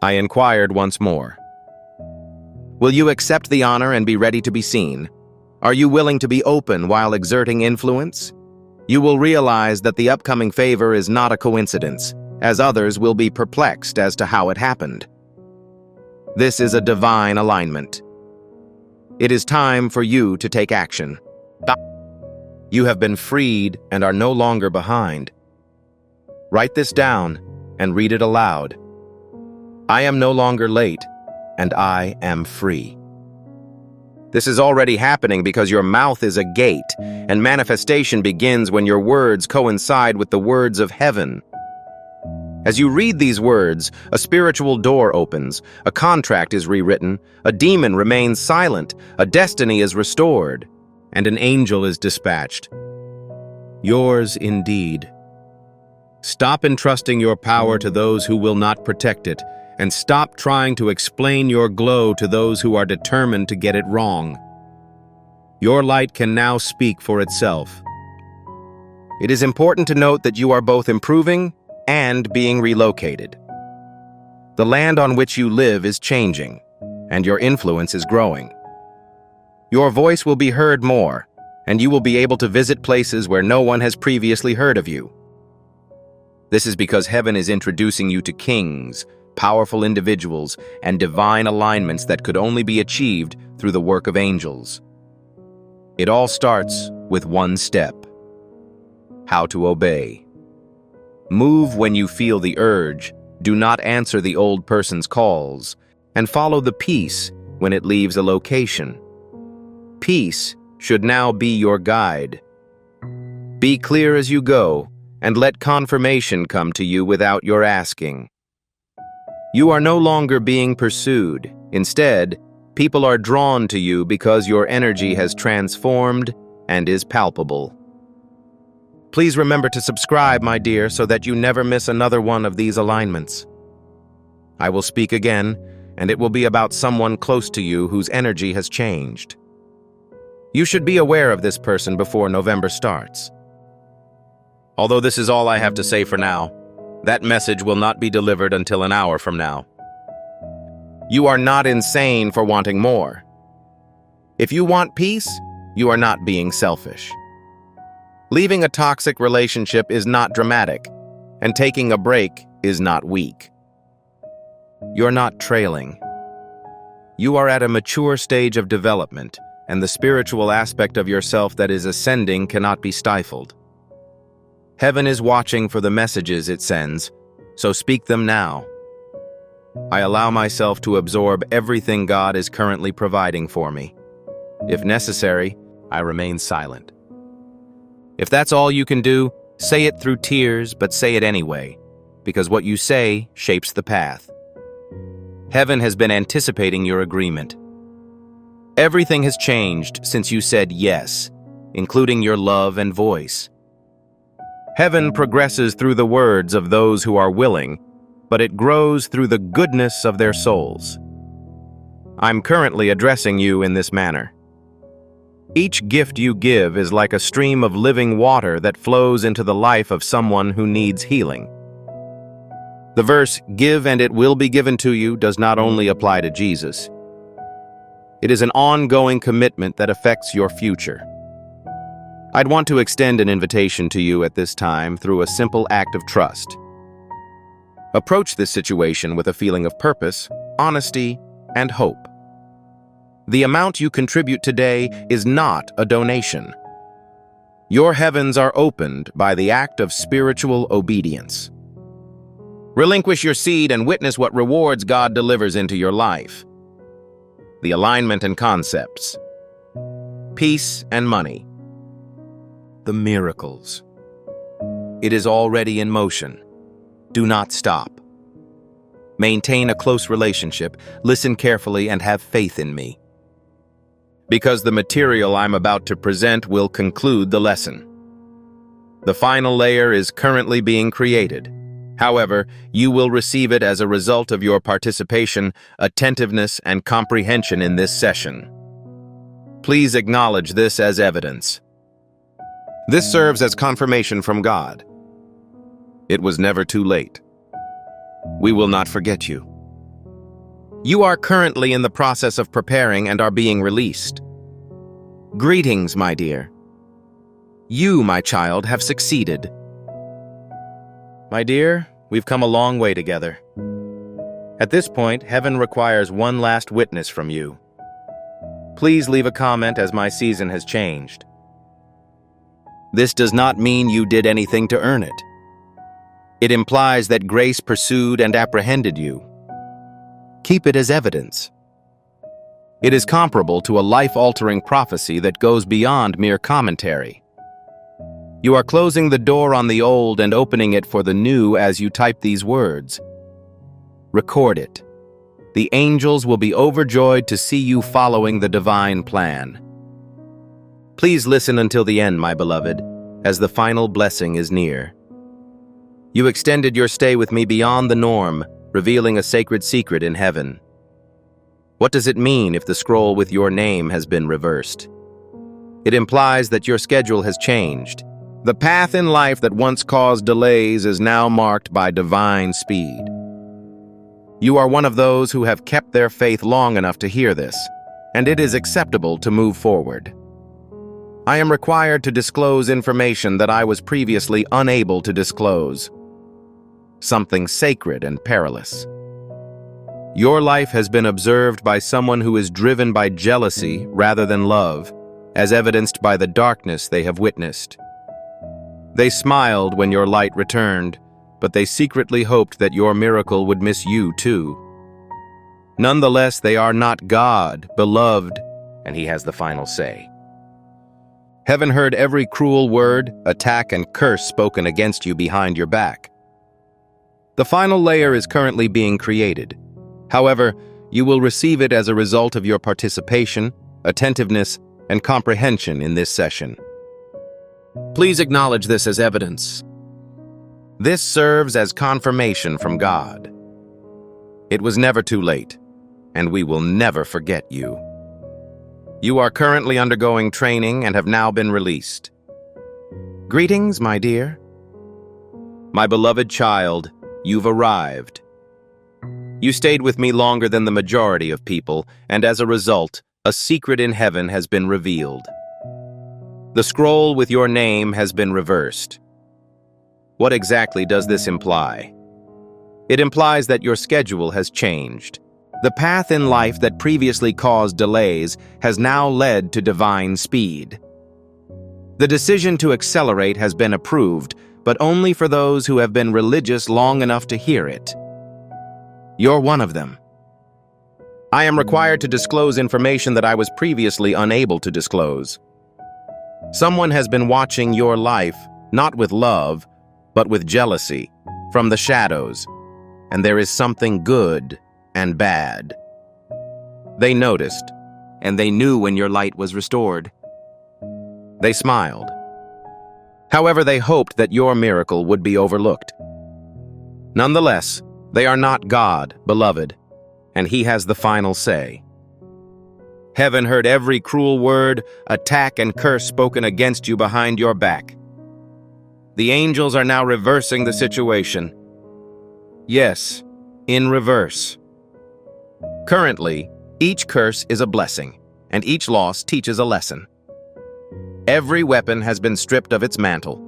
I inquired once more. Will you accept the honor and be ready to be seen? Are you willing to be open while exerting influence? You will realize that the upcoming favor is not a coincidence, as others will be perplexed as to how it happened. This is a divine alignment. It is time for you to take action. You have been freed and are no longer behind. Write this down and read it aloud. I am no longer late, and I am free. This is already happening because your mouth is a gate, and manifestation begins when your words coincide with the words of heaven. As you read these words, a spiritual door opens, a contract is rewritten, a demon remains silent, a destiny is restored, and an angel is dispatched. Yours indeed. Stop entrusting your power to those who will not protect it, and stop trying to explain your glow to those who are determined to get it wrong. Your light can now speak for itself. It is important to note that you are both improving and being relocated. The land on which you live is changing, and your influence is growing. Your voice will be heard more, and you will be able to visit places where no one has previously heard of you. This is because heaven is introducing you to kings, powerful individuals, and divine alignments that could only be achieved through the work of angels. It all starts with one step: how to obey. Move when you feel the urge, do not answer the old person's calls, and follow the peace when it leaves a location. Peace should now be your guide. Be clear as you go, and let confirmation come to you without your asking. You are no longer being pursued. Instead, people are drawn to you because your energy has transformed and is palpable. Please remember to subscribe, my dear, so that you never miss another one of these alignments. I will speak again, and it will be about someone close to you whose energy has changed. You should be aware of this person before November starts. Although this is all I have to say for now, that message will not be delivered until an hour from now. You are not insane for wanting more. If you want peace, you are not being selfish. Leaving a toxic relationship is not dramatic, and taking a break is not weak. You're not trailing. You are at a mature stage of development, and the spiritual aspect of yourself that is ascending cannot be stifled. Heaven is watching for the messages it sends, so speak them now. I allow myself to absorb everything God is currently providing for me. If necessary, I remain silent. If that's all you can do, say it through tears, but say it anyway, because what you say shapes the path. Heaven has been anticipating your agreement. Everything has changed since you said yes, including your love and voice. Heaven progresses through the words of those who are willing, but it grows through the goodness of their souls. I'm currently addressing you in this manner. Each gift you give is like a stream of living water that flows into the life of someone who needs healing. The verse, "Give and it will be given to you," does not only apply to Jesus. It is an ongoing commitment that affects your future. I'd want to extend an invitation to you at this time through a simple act of trust. Approach this situation with a feeling of purpose, honesty, and hope. The amount you contribute today is not a donation. Your heavens are opened by the act of spiritual obedience. Relinquish your seed and witness what rewards God delivers into your life. The alignment and concepts. Peace and money. The miracles. It is already in motion. Do not stop. Maintain a close relationship, listen carefully, and have faith in me. Because the material I'm about to present will conclude the lesson. The final layer is currently being created. However, you will receive it as a result of your participation, attentiveness, and comprehension in this session. Please acknowledge this as evidence. This serves as confirmation from God. It was never too late. We will not forget you. You are currently in the process of preparing and are being released. Greetings, my dear. You, my child, have succeeded. My dear, we've come a long way together. At this point, heaven requires one last witness from you. Please leave a comment as my season has changed. This does not mean you did anything to earn it. It implies that grace pursued and apprehended you. Keep it as evidence. It is comparable to a life-altering prophecy that goes beyond mere commentary. You are closing the door on the old and opening it for the new as you type these words. Record it. The angels will be overjoyed to see you following the divine plan. Please listen until the end, my beloved, as the final blessing is near. You extended your stay with me beyond the norm, revealing a sacred secret in heaven. What does it mean if the scroll with your name has been reversed? It implies that your schedule has changed. The path in life that once caused delays is now marked by divine speed. You are one of those who have kept their faith long enough to hear this, and it is acceptable to move forward. I am required to disclose information that I was previously unable to disclose. Something sacred and perilous. Your life has been observed by someone who is driven by jealousy rather than love, as evidenced by the darkness they have witnessed. They smiled when your light returned, but they secretly hoped that your miracle would miss you too. Nonetheless, they are not God, beloved, and He has the final say. Heaven heard every cruel word, attack, and curse spoken against you behind your back. The final layer is currently being created. However, you will receive it as a result of your participation, attentiveness, and comprehension in this session. Please acknowledge this as evidence. This serves as confirmation from God. It was never too late, and we will never forget you. You are currently undergoing training and have now been released. Greetings, my dear. My beloved child, you've arrived. You stayed with me longer than the majority of people, and as a result, a secret in heaven has been revealed. The scroll with your name has been reversed. What exactly does this imply? It implies that your schedule has changed. The path in life that previously caused delays has now led to divine speed. The decision to accelerate has been approved, but only for those who have been religious long enough to hear it. You're one of them. I am required to disclose information that I was previously unable to disclose. Someone has been watching your life, not with love, but with jealousy, from the shadows, and there is something good and bad. They noticed, and they knew when your light was restored. They smiled. However, they hoped that your miracle would be overlooked. Nonetheless, they are not God, beloved, and He has the final say. Heaven heard every cruel word, attack, and curse spoken against you behind your back. The angels are now reversing the situation. Yes, in reverse. Currently, each curse is a blessing, and each loss teaches a lesson. Every weapon has been stripped of its mantle.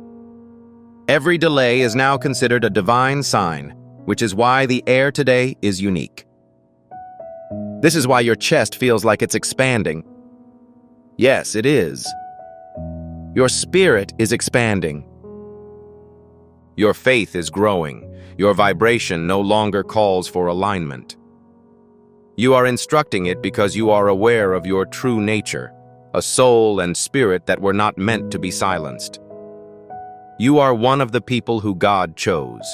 Every delay is now considered a divine sign, which is why the air today is unique. This is why your chest feels like it's expanding. Yes, it is. Your spirit is expanding. Your faith is growing. Your vibration no longer calls for alignment. You are instructing it because you are aware of your true nature, a soul and spirit that were not meant to be silenced. You are one of the people who God chose.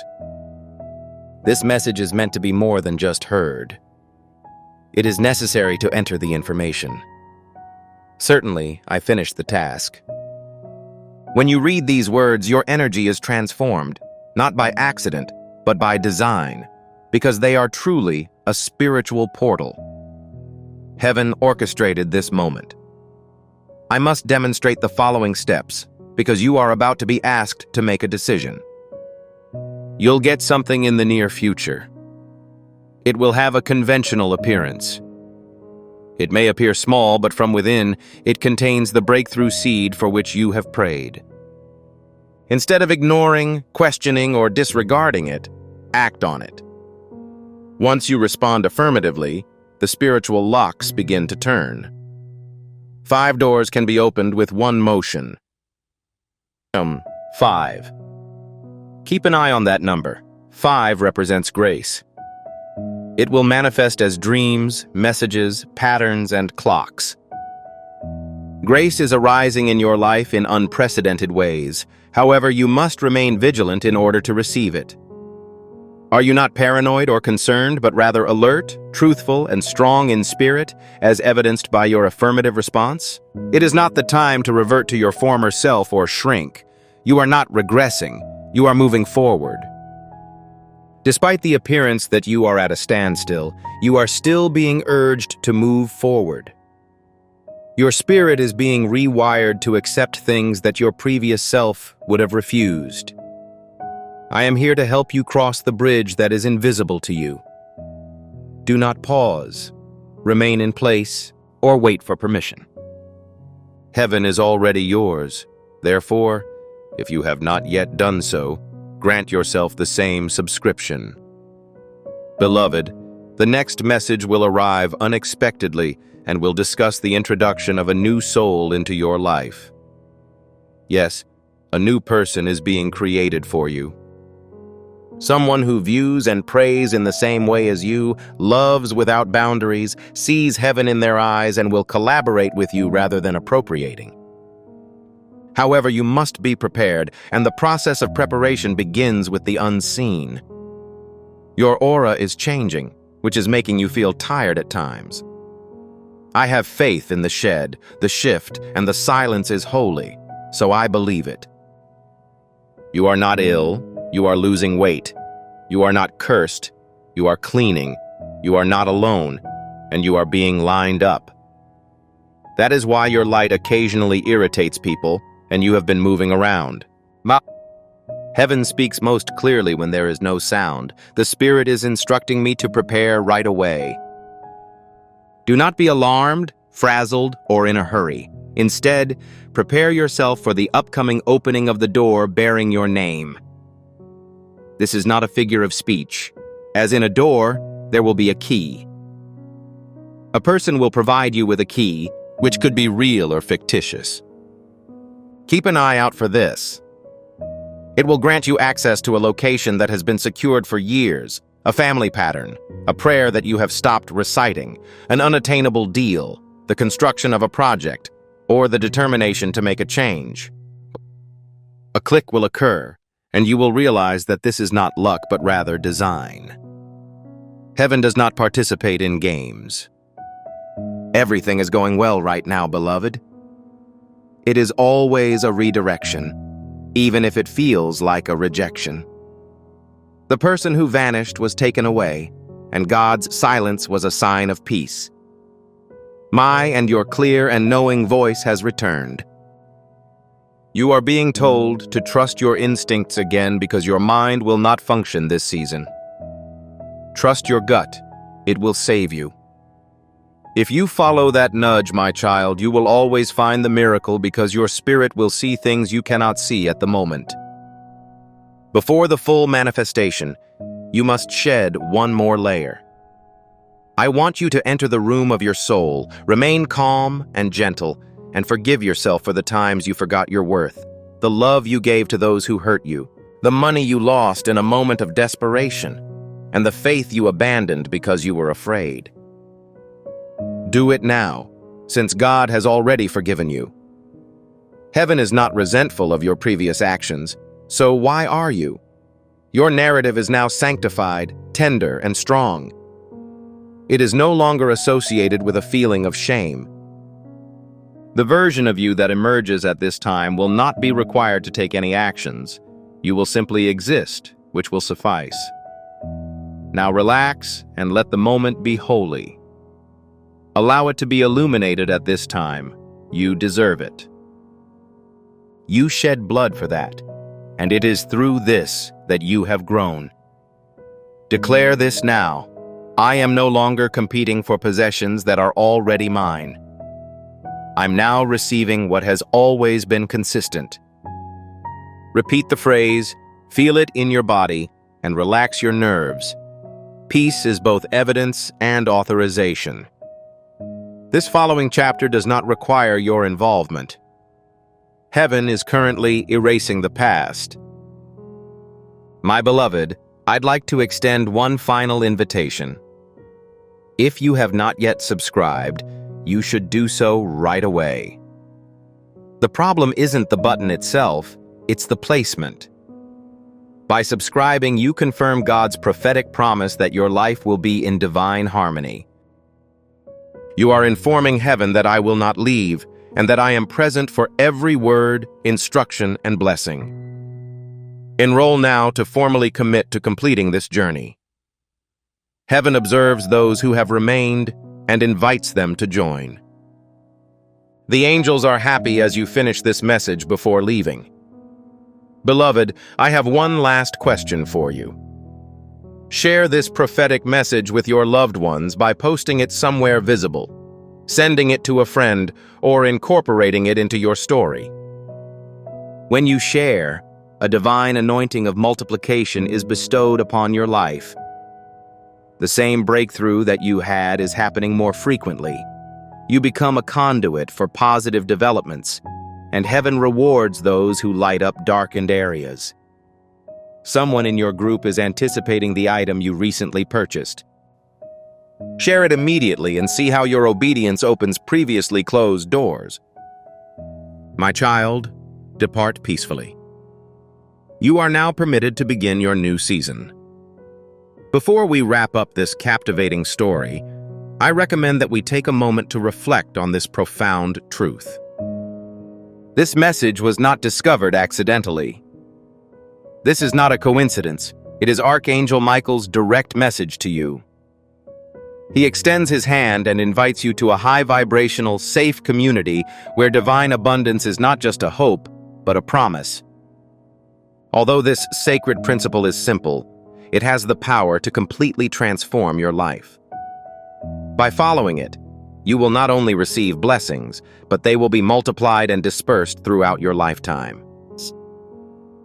This message is meant to be more than just heard. It is necessary to enter the information. Certainly, I finished the task. When you read these words, your energy is transformed, not by accident, but by design, because they are truly a spiritual portal. Heaven orchestrated this moment. I must demonstrate the following steps, because you are about to be asked to make a decision. You'll get something in the near future. It will have a conventional appearance. It may appear small, but from within, it contains the breakthrough seed for which you have prayed. Instead of ignoring, questioning, or disregarding it, act on it. Once you respond affirmatively, the spiritual locks begin to turn. 5 doors can be opened with one motion. 5. Keep an eye on that number. 5 represents grace. It will manifest as dreams, messages, patterns, and clocks. Grace is arising in your life in unprecedented ways. However, you must remain vigilant in order to receive it. Are you not paranoid or concerned, but rather alert, truthful, and strong in spirit, as evidenced by your affirmative response? It is not the time to revert to your former self or shrink. You are not regressing. You are moving forward. Despite the appearance that you are at a standstill, you are still being urged to move forward. Your spirit is being rewired to accept things that your previous self would have refused. I am here to help you cross the bridge that is invisible to you. Do not pause, remain in place, or wait for permission. Heaven is already yours. Therefore, if you have not yet done so, grant yourself the same subscription. Beloved, the next message will arrive unexpectedly and will discuss the introduction of a new soul into your life. Yes, a new person is being created for you. Someone who views and prays in the same way as you, loves without boundaries, sees heaven in their eyes, and will collaborate with you rather than appropriating. However, you must be prepared, and the process of preparation begins with the unseen. Your aura is changing, which is making you feel tired at times. I have faith in the shed, the shift, and the silence is holy, so I believe it. You are not ill, you are losing weight. You are not cursed, you are cleaning. You are not alone, and you are being lined up. That is why your light occasionally irritates people, and you have been moving around. Heaven speaks most clearly when there is no sound. The Spirit is instructing me to prepare right away. Do not be alarmed, frazzled, or in a hurry. Instead, prepare yourself for the upcoming opening of the door bearing your name. This is not a figure of speech. As in a door, there will be a key. A person will provide you with a key, which could be real or fictitious. Keep an eye out for this. It will grant you access to a location that has been secured for years, a family pattern, a prayer that you have stopped reciting, an unattainable deal, the construction of a project, or the determination to make a change. A click will occur, and you will realize that this is not luck but rather design. Heaven does not participate in games. Everything is going well right now, beloved. It is always a redirection, even if it feels like a rejection. The person who vanished was taken away, and God's silence was a sign of peace. My and your clear and knowing voice has returned. You are being told to trust your instincts again because your mind will not function this season. Trust your gut. It will save you. If you follow that nudge, my child, you will always find the miracle because your spirit will see things you cannot see at the moment. Before the full manifestation, you must shed one more layer. I want you to enter the room of your soul, remain calm and gentle, and forgive yourself for the times you forgot your worth, the love you gave to those who hurt you, the money you lost in a moment of desperation, and the faith you abandoned because you were afraid. Do it now, since God has already forgiven you. Heaven is not resentful of your previous actions, so why are you? Your narrative is now sanctified, tender, and strong. It is no longer associated with a feeling of shame. The version of you that emerges at this time will not be required to take any actions. You will simply exist, which will suffice. Now relax and let the moment be holy. Allow it to be illuminated at this time. You deserve it. You shed blood for that, and it is through this that you have grown. Declare this now. I am no longer competing for possessions that are already mine. I'm now receiving what has always been consistent. Repeat the phrase, feel it in your body, and relax your nerves. Peace is both evidence and authorization. This following chapter does not require your involvement. Heaven is currently erasing the past. My beloved, I'd like to extend one final invitation. If you have not yet subscribed, you should do so right away. The problem isn't the button itself, it's the placement. By subscribing, you confirm God's prophetic promise that your life will be in divine harmony. You are informing heaven that I will not leave, and that I am present for every word, instruction, and blessing. Enroll now to formally commit to completing this journey. Heaven observes those who have remained and invites them to join. The angels are happy as you finish this message before leaving. Beloved, I have one last question for you. Share this prophetic message with your loved ones by posting it somewhere visible, sending it to a friend, or incorporating it into your story. When you share, a divine anointing of multiplication is bestowed upon your life. The same breakthrough that you had is happening more frequently. You become a conduit for positive developments, and heaven rewards those who light up darkened areas. Someone in your group is anticipating the item you recently purchased. Share it immediately and see how your obedience opens previously closed doors. My child, depart peacefully. You are now permitted to begin your new season. Before we wrap up this captivating story, I recommend that we take a moment to reflect on this profound truth. This message was not discovered accidentally. This is not a coincidence. It is Archangel Michael's direct message to you. He extends his hand and invites you to a high-vibrational, safe community where divine abundance is not just a hope, but a promise. Although this sacred principle is simple, it has the power to completely transform your life. By following it, you will not only receive blessings, but they will be multiplied and dispersed throughout your lifetime.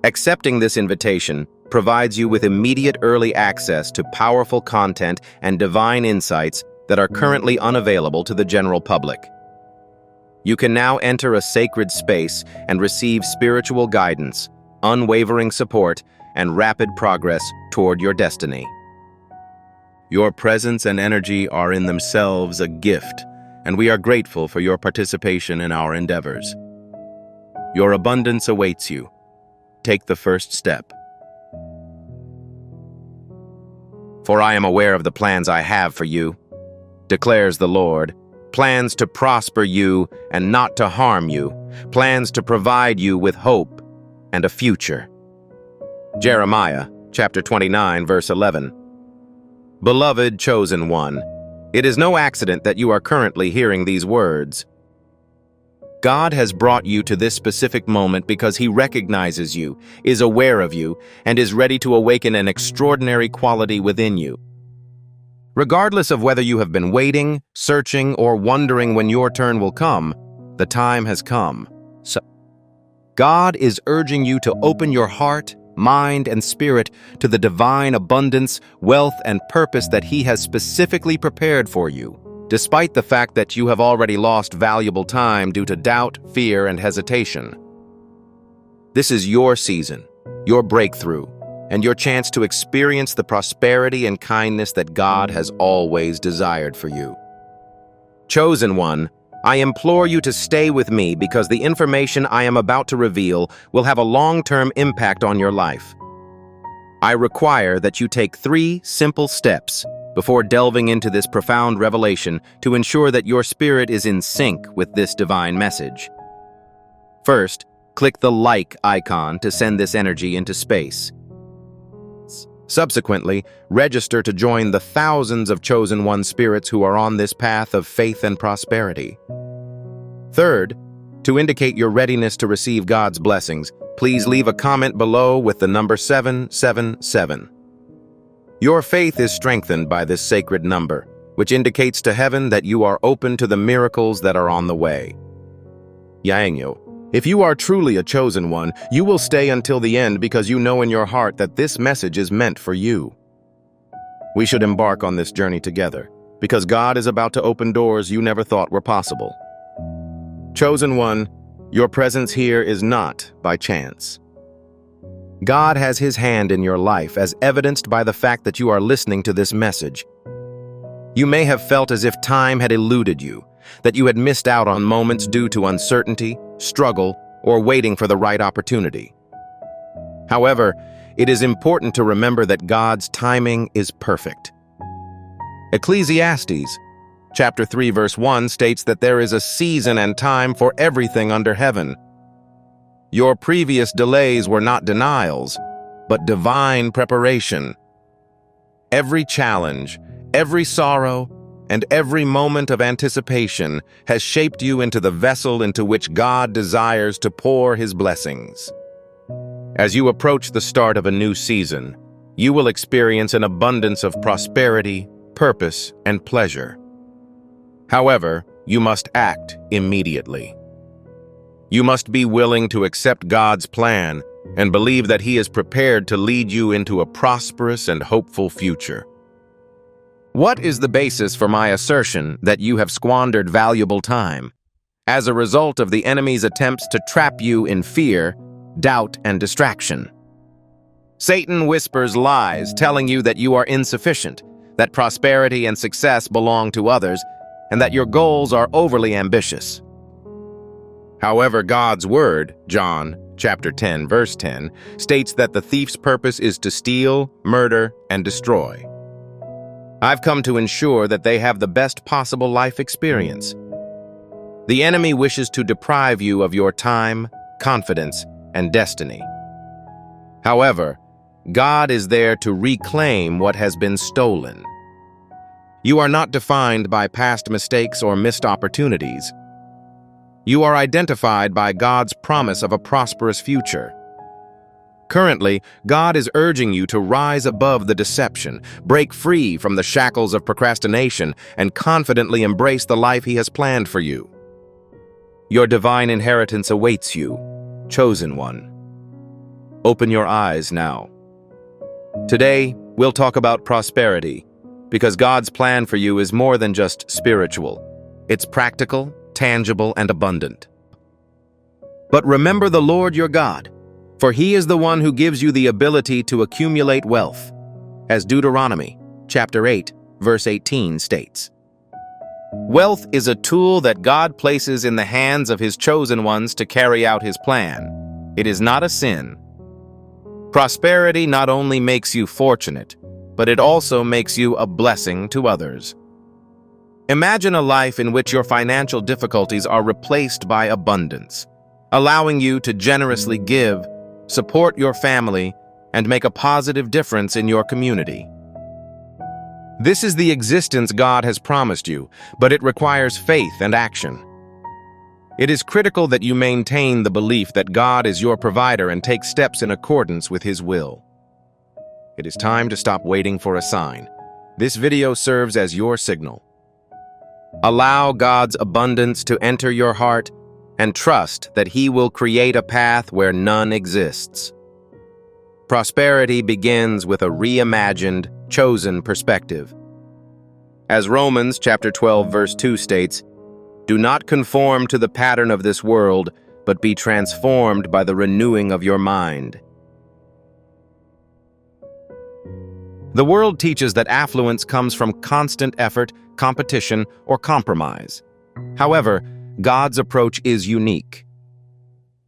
Accepting this invitation provides you with immediate early access to powerful content and divine insights that are currently unavailable to the general public. You can now enter a sacred space and receive spiritual guidance, unwavering support, and rapid progress toward your destiny. Your presence and energy are in themselves a gift, and we are grateful for your participation in our endeavors. Your abundance awaits you. Take the first step. For I am aware of the plans I have for you, declares the Lord, plans to prosper you and not to harm you, plans to provide you with hope and a future. Jeremiah, chapter 29, verse 11. Beloved chosen one, it is no accident that you are currently hearing these words. God has brought you to this specific moment because He recognizes you, is aware of you, and is ready to awaken an extraordinary quality within you. Regardless of whether you have been waiting, searching, or wondering when your turn will come, the time has come. So, God is urging you to open your heart, mind, and spirit to the divine abundance, wealth, and purpose that He has specifically prepared for you. despite the fact that you have already lost valuable time due to doubt, fear, and hesitation. This is your season, your breakthrough, and your chance to experience the prosperity and kindness that God has always desired for you. Chosen one, I implore you to stay with me because the information I am about to reveal will have a long-term impact on your life. I require that you take 3 simple steps before delving into this profound revelation to ensure that your spirit is in sync with this divine message. First, click the like icon to send this energy into space. Subsequently, register to join the thousands of chosen one spirits who are on this path of faith and prosperity. Third, to indicate your readiness to receive God's blessings, please leave a comment below with the number 777. Your faith is strengthened by this sacred number, which indicates to heaven that you are open to the miracles that are on the way. Yangyo. If you are truly a chosen one, you will stay until the end because you know in your heart that this message is meant for you. We should embark on this journey together, because God is about to open doors you never thought were possible. Chosen one, your presence here is not by chance. God has His hand in your life, as evidenced by the fact that you are listening to this message. You may have felt as if time had eluded you, that you had missed out on moments due to uncertainty, struggle, or waiting for the right opportunity. However, it is important to remember that God's timing is perfect. Ecclesiastes, chapter 3, verse 1 states that there is a season and time for everything under heaven. Your previous delays were not denials, but divine preparation. Every challenge, every sorrow, and every moment of anticipation has shaped you into the vessel into which God desires to pour His blessings. As you approach the start of a new season, you will experience an abundance of prosperity, purpose, and pleasure. However, you must act immediately. You must be willing to accept God's plan and believe that He is prepared to lead you into a prosperous and hopeful future. What is the basis for my assertion that you have squandered valuable time as a result of the enemy's attempts to trap you in fear, doubt, and distraction? Satan whispers lies, telling you that you are insufficient, that prosperity and success belong to others, and that your goals are overly ambitious. However, God's word, John chapter 10, verse 10, states that the thief's purpose is to steal, murder, and destroy. I've come to ensure that they have the best possible life experience. The enemy wishes to deprive you of your time, confidence, and destiny. However, God is there to reclaim what has been stolen. You are not defined by past mistakes or missed opportunities. You are identified by God's promise of a prosperous future. Currently, God is urging you to rise above the deception, break free from the shackles of procrastination, and confidently embrace the life He has planned for you. Your divine inheritance awaits you, chosen one. Open your eyes now. Today, we'll talk about prosperity, because God's plan for you is more than just spiritual. It's practical, tangible, and abundant. But remember the Lord your God, for He is the one who gives you the ability to accumulate wealth, as Deuteronomy chapter 8, verse 18 states. Wealth is a tool that God places in the hands of His chosen ones to carry out His plan. It is not a sin. Prosperity not only makes you fortunate, but it also makes you a blessing to others. Imagine a life in which your financial difficulties are replaced by abundance, allowing you to generously give, support your family, and make a positive difference in your community. This is the existence God has promised you, but it requires faith and action. It is critical that you maintain the belief that God is your provider and take steps in accordance with His will. It is time to stop waiting for a sign. This video serves as your signal. Allow God's abundance to enter your heart and trust that He will create a path where none exists. Prosperity begins with a reimagined, chosen perspective. As Romans chapter 12 verse 2 states, "Do not conform to the pattern of this world, but be transformed by the renewing of your mind." The world teaches that affluence comes from constant effort, competition, or compromise. However, God's approach is unique.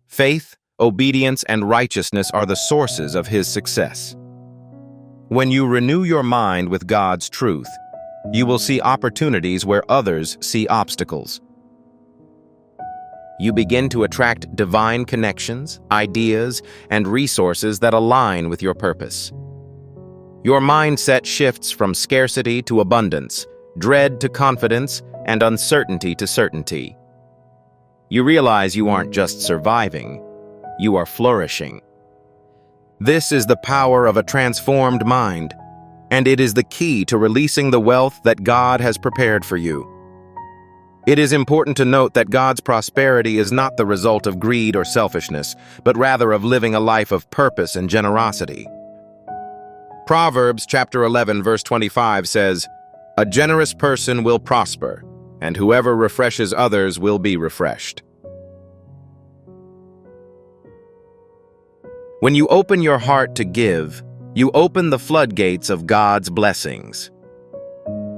Faith, obedience, and righteousness are the sources of His success. When you renew your mind with God's truth, you will see opportunities where others see obstacles. You begin to attract divine connections, ideas, and resources that align with your purpose. Your mindset shifts from scarcity to abundance, dread to confidence, and uncertainty to certainty. You realize you aren't just surviving, you are flourishing. This is the power of a transformed mind, and it is the key to releasing the wealth that God has prepared for you. It is important to note that God's prosperity is not the result of greed or selfishness, but rather of living a life of purpose and generosity. Proverbs chapter 11 verse 25 says, "A generous person will prosper, and whoever refreshes others will be refreshed." When you open your heart to give, you open the floodgates of God's blessings.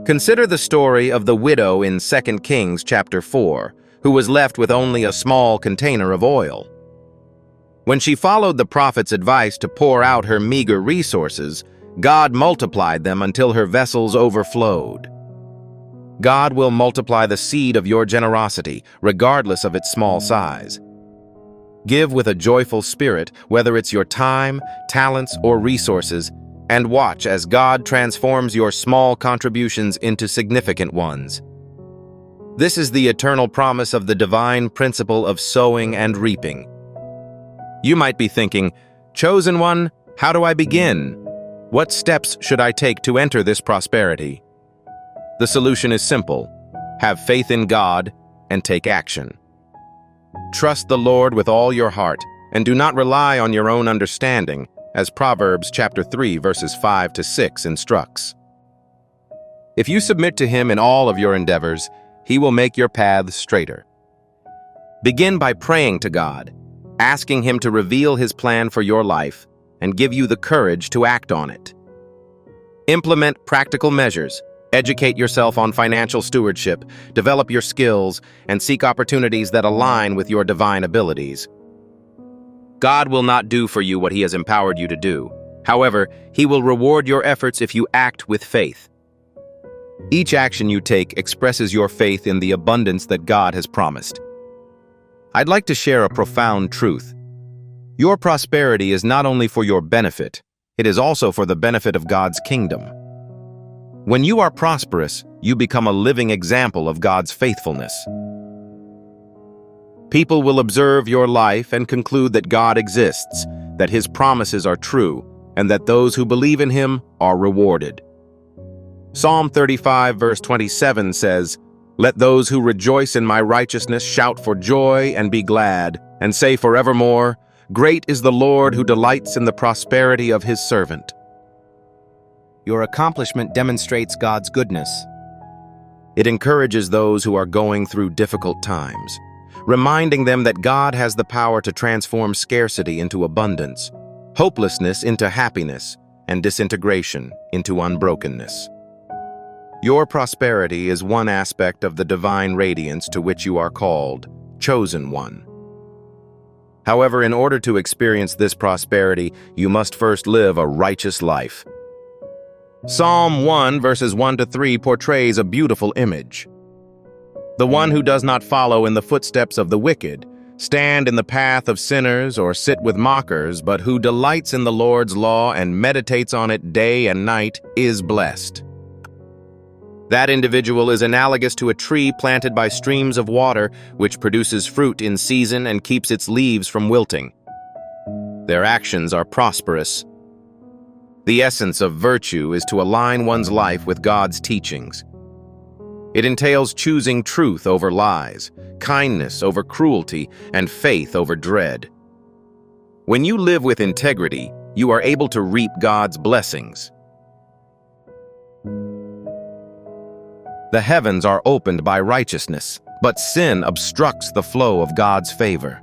Consider the story of the widow in 2 Kings chapter 4, who was left with only a small container of oil. When she followed the prophet's advice to pour out her meager resources, God multiplied them until her vessels overflowed. God will multiply the seed of your generosity, regardless of its small size. Give with a joyful spirit, whether it's your time, talents, or resources, and watch as God transforms your small contributions into significant ones. This is the eternal promise of the divine principle of sowing and reaping. You might be thinking, "Chosen one, how do I begin? What steps should I take to enter this prosperity?" The solution is simple. Have faith in God and take action. Trust the Lord with all your heart, and do not rely on your own understanding, as Proverbs chapter 3 verses 5 to 6 instructs. If you submit to Him in all of your endeavors, He will make your paths straighter. Begin by praying to God, asking Him to reveal His plan for your life and give you the courage to act on it. Implement practical measures. Educate yourself on financial stewardship, develop your skills, and seek opportunities that align with your divine abilities. God will not do for you what He has empowered you to do. However, He will reward your efforts if you act with faith. Each action you take expresses your faith in the abundance that God has promised. I'd like to share a profound truth. Your prosperity is not only for your benefit, it is also for the benefit of God's kingdom. When you are prosperous, you become a living example of God's faithfulness. People will observe your life and conclude that God exists, that His promises are true, and that those who believe in Him are rewarded. Psalm 35 verse 27 says, "Let those who rejoice in my righteousness shout for joy and be glad, and say forevermore, Great is the Lord who delights in the prosperity of His servant." Your accomplishment demonstrates God's goodness. It encourages those who are going through difficult times, reminding them that God has the power to transform scarcity into abundance, hopelessness into happiness, and disintegration into unbrokenness. Your prosperity is one aspect of the divine radiance to which you are called, chosen one. However, in order to experience this prosperity, you must first live a righteous life. Psalm 1 verses 1 to 3 portrays a beautiful image. The one who does not follow in the footsteps of the wicked, stand in the path of sinners, or sit with mockers, but who delights in the Lord's law and meditates on it day and night, is blessed. That individual is analogous to a tree planted by streams of water, which produces fruit in season and keeps its leaves from wilting. Their actions are prosperous. The essence of virtue is to align one's life with God's teachings. It entails choosing truth over lies, kindness over cruelty, and faith over dread. When you live with integrity, you are able to reap God's blessings. The heavens are opened by righteousness, but sin obstructs the flow of God's favor.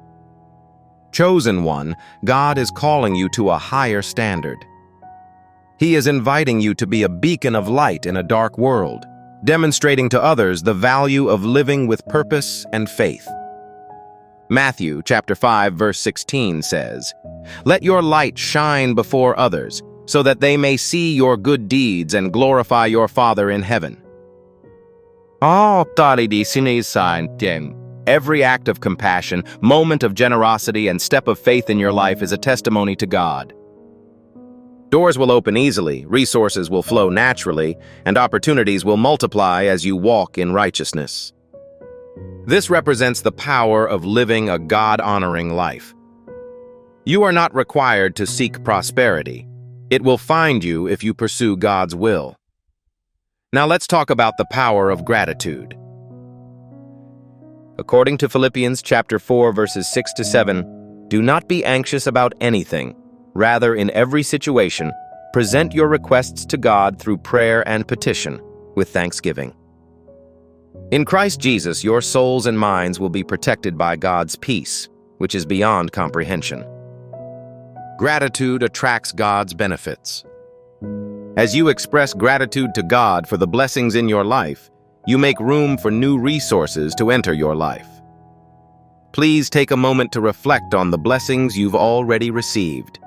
Chosen one, God is calling you to a higher standard. He is inviting you to be a beacon of light in a dark world, demonstrating to others the value of living with purpose and faith. Matthew chapter 5 verse 16 says, "Let your light shine before others, so that they may see your good deeds and glorify your Father in heaven." Every act of compassion, moment of generosity, and step of faith in your life is a testimony to God. Doors will open easily, resources will flow naturally, and opportunities will multiply as you walk in righteousness. This represents the power of living a God-honoring life. You are not required to seek prosperity. It will find you if you pursue God's will. Now let's talk about the power of gratitude. According to Philippians chapter 4 verses 6 to 7, "Do not be anxious about anything. Rather, in every situation, present your requests to God through prayer and petition, with thanksgiving." In Christ Jesus, your souls and minds will be protected by God's peace, which is beyond comprehension. Gratitude attracts God's benefits. As you express gratitude to God for the blessings in your life, you make room for new resources to enter your life. Please take a moment to reflect on the blessings you've already received.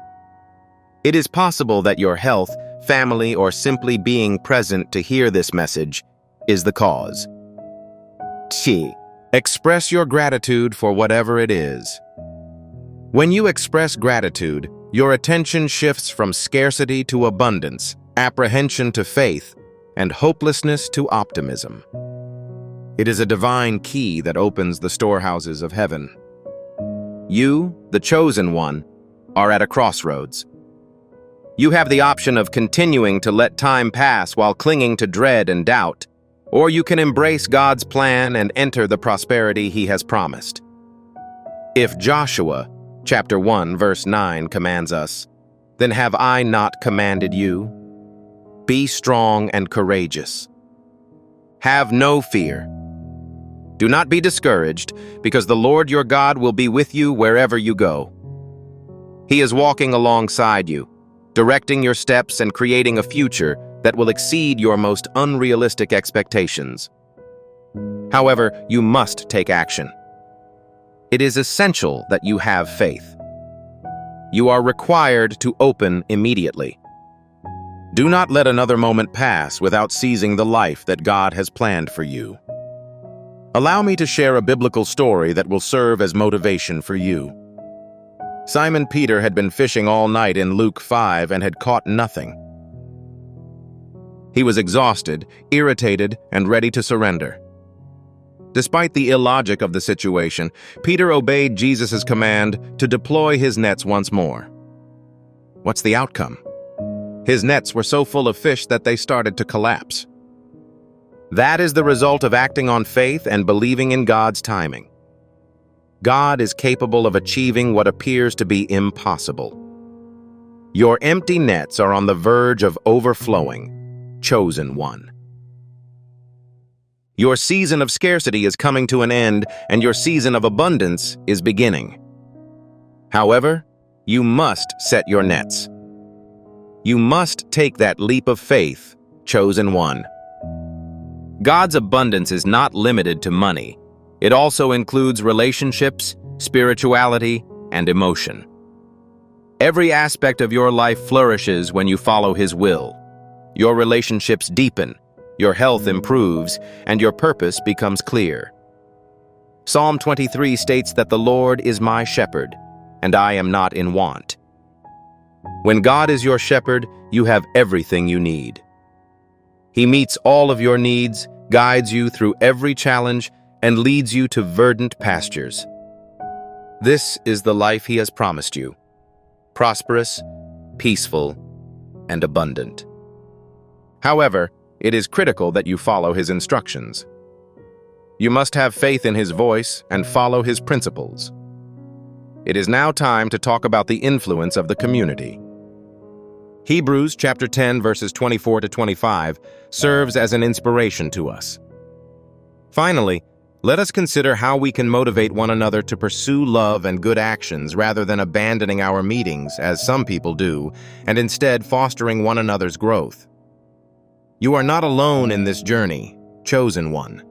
It is possible that your health, family, or simply being present to hear this message is the cause. Express your gratitude for whatever it is. When you express gratitude, your attention shifts from scarcity to abundance, apprehension to faith, and hopelessness to optimism. It is a divine key that opens the storehouses of heaven. You, the chosen one, are at a crossroads. You have the option of continuing to let time pass while clinging to dread and doubt, or you can embrace God's plan and enter the prosperity He has promised. If Joshua chapter 1 verse 9 commands us, "Then have I not commanded you? Be strong and courageous. Have no fear. Do not be discouraged, because the Lord your God will be with you wherever you go." He is walking alongside you, directing your steps and creating a future that will exceed your most unrealistic expectations. However, you must take action. It is essential that you have faith. You are required to open immediately. Do not let another moment pass without seizing the life that God has planned for you. Allow me to share a biblical story that will serve as motivation for you. Simon Peter had been fishing all night in Luke 5 and had caught nothing. He was exhausted, irritated, and ready to surrender. Despite the illogic of the situation, Peter obeyed Jesus' command to deploy his nets once more. What's the outcome? His nets were so full of fish that they started to collapse. That is the result of acting on faith and believing in God's timing. God is capable of achieving what appears to be impossible. Your empty nets are on the verge of overflowing, chosen one. Your season of scarcity is coming to an end, and your season of abundance is beginning. However, you must set your nets. You must take that leap of faith, chosen one. God's abundance is not limited to money. It also includes relationships, spirituality, and emotion. Every aspect of your life flourishes when you follow His will. Your relationships deepen, your health improves, and your purpose becomes clear. Psalm 23 states that the Lord is my shepherd, and I am not in want. When God is your shepherd, you have everything you need. He meets all of your needs, guides you through every challenge, and leads you to verdant pastures. This is the life He has promised you: prosperous, peaceful, and abundant. However, it is critical that you follow His instructions. You must have faith in His voice and follow His principles. It is now time to talk about the influence of the community. Hebrews chapter 10 verses 24 to 25 serves as an inspiration to us. Finally, let us consider how we can motivate one another to pursue love and good actions rather than abandoning our meetings, as some people do, and instead fostering one another's growth. You are not alone in this journey, chosen one.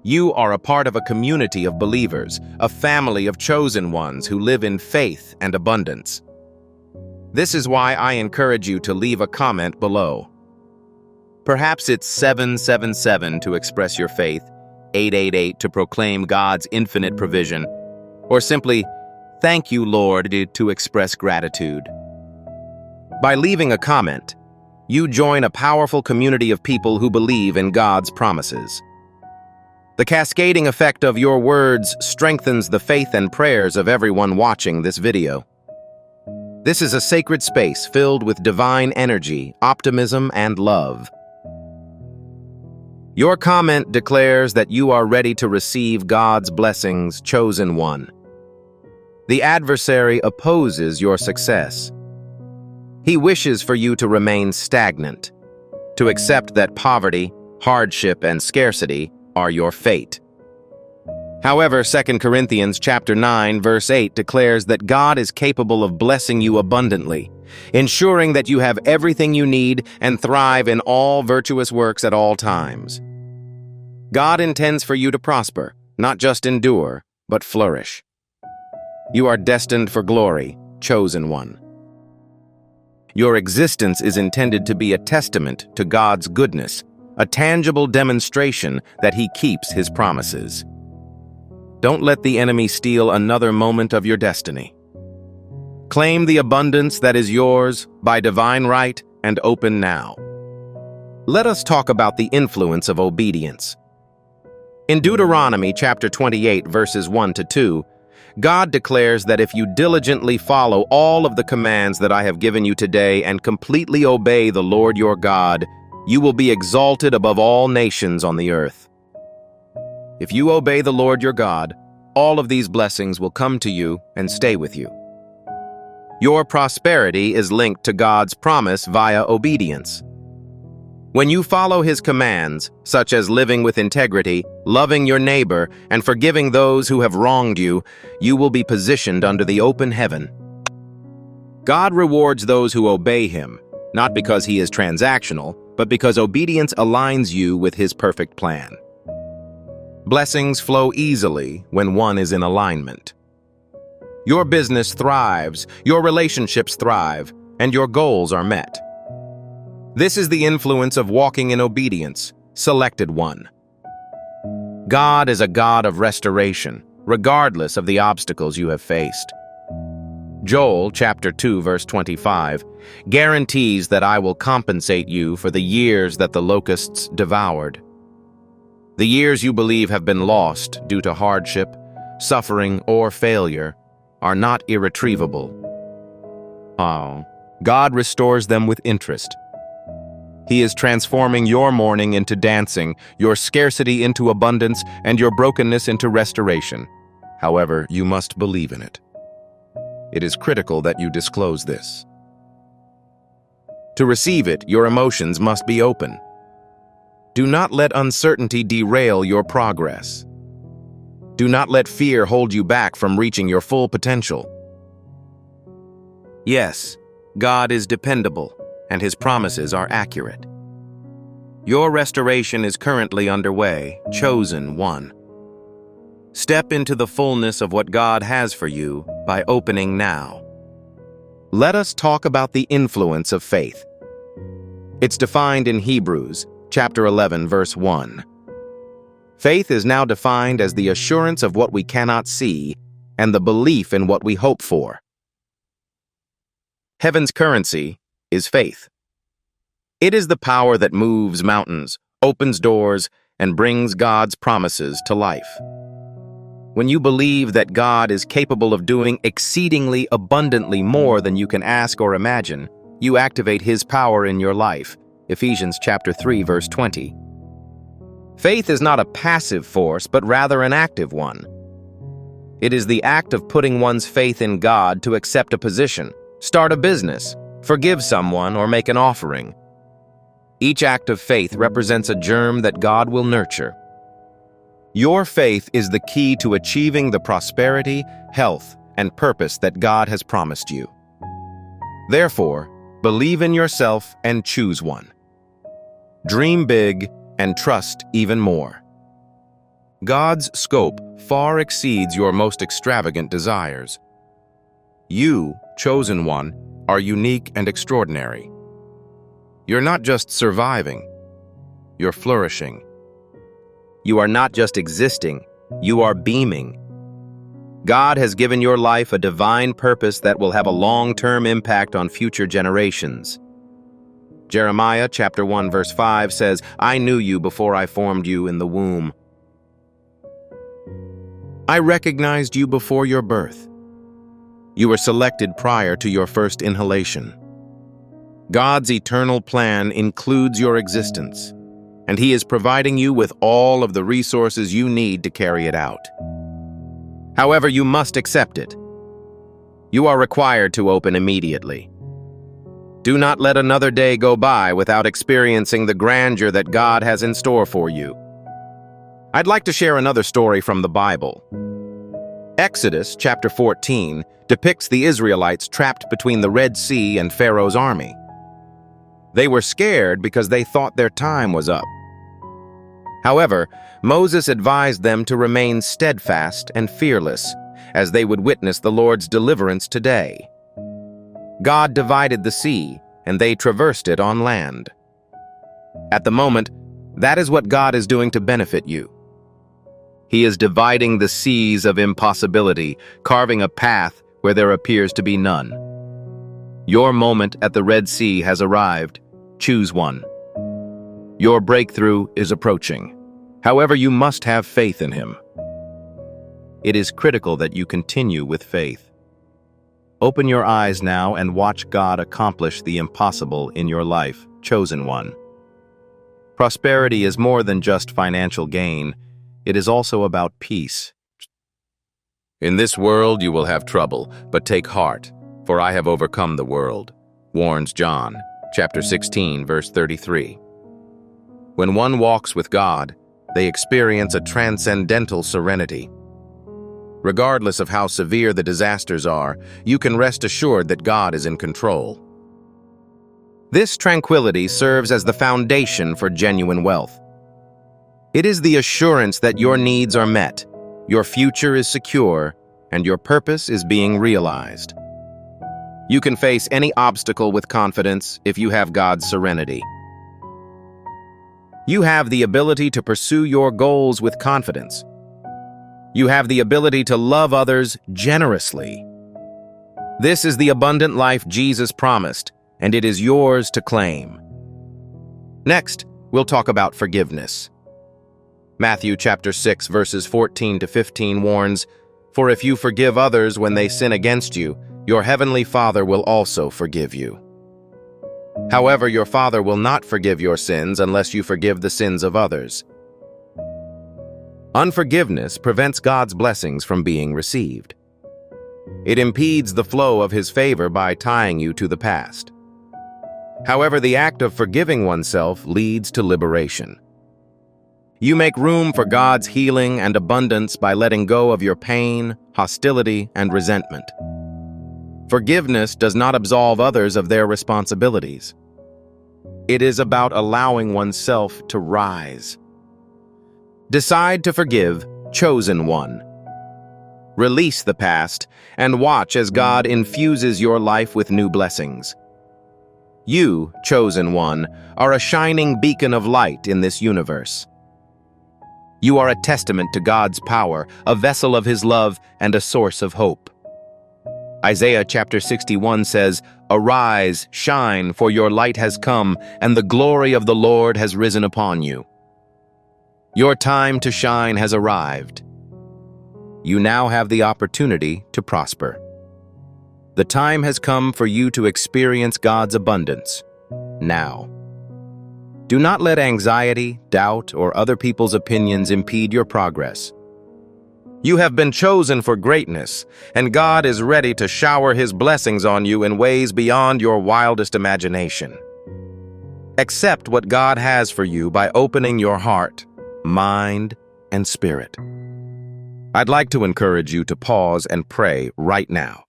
You are a part of a community of believers, a family of chosen ones who live in faith and abundance. This is why I encourage you to leave a comment below. Perhaps it's 777 to express your faith, 888 to proclaim God's infinite provision, or simply, "Thank you, Lord," to express gratitude. By leaving a comment, you join a powerful community of people who believe in God's promises. The cascading effect of your words strengthens the faith and prayers of everyone watching this video. This is a sacred space filled with divine energy, optimism, and love. Your comment declares that you are ready to receive God's blessings, chosen one. The adversary opposes your success. He wishes for you to remain stagnant, to accept that poverty, hardship, and scarcity are your fate. However, 2 Corinthians chapter 9, verse 8 declares that God is capable of blessing you abundantly, ensuring that you have everything you need and thrive in all virtuous works at all times. God intends for you to prosper, not just endure, but flourish. You are destined for glory, chosen one. Your existence is intended to be a testament to God's goodness, a tangible demonstration that He keeps His promises. Don't let the enemy steal another moment of your destiny. Claim the abundance that is yours by divine right and open now. Let us talk about the influence of obedience. In Deuteronomy chapter 28, verses 1 to 2, God declares that if you diligently follow all of the commands that I have given you today and completely obey the Lord your God, you will be exalted above all nations on the earth. If you obey the Lord your God, all of these blessings will come to you and stay with you. Your prosperity is linked to God's promise via obedience. When you follow His commands, such as living with integrity, loving your neighbor, and forgiving those who have wronged you, you will be positioned under the open heaven. God rewards those who obey Him, not because He is transactional, but because obedience aligns you with His perfect plan. Blessings flow easily when one is in alignment. Your business thrives, your relationships thrive, and your goals are met. This is the influence of walking in obedience, selected one. God is a God of restoration, regardless of the obstacles you have faced. Joel chapter 2, verse 25, guarantees that I will compensate you for the years that the locusts devoured. The years you believe have been lost due to hardship, suffering, or failure are not irretrievable. God restores them with interest. He is transforming your mourning into dancing, your scarcity into abundance, and your brokenness into restoration. However, you must believe in it. It is critical that you disclose this. To receive it, your emotions must be open. Do not let uncertainty derail your progress. Do not let fear hold you back from reaching your full potential. Yes, God is dependable, and His promises are accurate. Your restoration is currently underway, chosen one. Step into the fullness of what God has for you by opening now. Let us talk about the influence of faith. It's defined in Hebrews, chapter 11, verse 1. Faith is now defined as the assurance of what we cannot see and the belief in what we hope for. Heaven's currency is faith. It is the power that moves mountains, opens doors, and brings God's promises to life. When you believe that God is capable of doing exceedingly abundantly more than you can ask or imagine, you activate His power in your life. Ephesians chapter 3, verse 20. Faith is not a passive force, but rather an active one. It is the act of putting one's faith in God to accept a position, start a business, forgive someone, or make an offering. Each act of faith represents a germ that God will nurture, Your faith is the key to achieving the prosperity, health, and purpose that God has promised you. Therefore, believe in yourself and choose one. Dream big and trust even more. God's scope far exceeds your most extravagant desires. You, chosen one, are unique and extraordinary. You're not just surviving, you're flourishing. You are not just existing, you are beaming. God has given your life a divine purpose that will have a long-term impact on future generations. Jeremiah chapter 1 verse 5 says, "I knew you before I formed you in the womb. I recognized you before your birth. You were selected prior to your first inhalation." God's eternal plan includes your existence, and He is providing you with all of the resources you need to carry it out. However, you must accept it. You are required to open immediately. Do not let another day go by without experiencing the grandeur that God has in store for you. I'd like to share another story from the Bible. Exodus chapter 14 depicts the Israelites trapped between the Red Sea and Pharaoh's army. They were scared because they thought their time was up. However, Moses advised them to remain steadfast and fearless, as they would witness the Lord's deliverance today. God divided the sea, and they traversed it on land. At the moment, that is what God is doing to benefit you. He is dividing the seas of impossibility, carving a path where there appears to be none. Your moment at the Red Sea has arrived. Choose one. Your breakthrough is approaching. However, you must have faith in Him. It is critical that you continue with faith. Open your eyes now and watch God accomplish the impossible in your life, chosen one. Prosperity is more than just financial gain. It is also about peace. In this world you will have trouble, but take heart, for I have overcome the world, warns John, chapter 16, verse 33. When one walks with God, they experience a transcendental serenity. Regardless of how severe the disasters are, you can rest assured that God is in control. This tranquility serves as the foundation for genuine wealth. It is the assurance that your needs are met, your future is secure, and your purpose is being realized. You can face any obstacle with confidence if you have God's serenity. You have the ability to pursue your goals with confidence. You have the ability to love others generously. This is the abundant life Jesus promised, and it is yours to claim. Next, we'll talk about forgiveness. Matthew chapter 6, verses 14 to 15 warns, "For if you forgive others when they sin against you, your heavenly Father will also forgive you. However, your Father will not forgive your sins unless you forgive the sins of others." Unforgiveness prevents God's blessings from being received. It impedes the flow of His favor by tying you to the past. However, the act of forgiving oneself leads to liberation. You make room for God's healing and abundance by letting go of your pain, hostility, and resentment. Forgiveness does not absolve others of their responsibilities. It is about allowing oneself to rise. Decide to forgive, chosen one. Release the past and watch as God infuses your life with new blessings. You, chosen one, are a shining beacon of light in this universe. You are a testament to God's power, a vessel of His love, and a source of hope. Isaiah chapter 61 says, "Arise, shine, for your light has come, and the glory of the Lord has risen upon you." Your time to shine has arrived. You now have the opportunity to prosper. The time has come for you to experience God's abundance, now. Do not let anxiety, doubt, or other people's opinions impede your progress. You have been chosen for greatness, and God is ready to shower His blessings on you in ways beyond your wildest imagination. Accept what God has for you by opening your heart, mind, and spirit. I'd like to encourage you to pause and pray right now.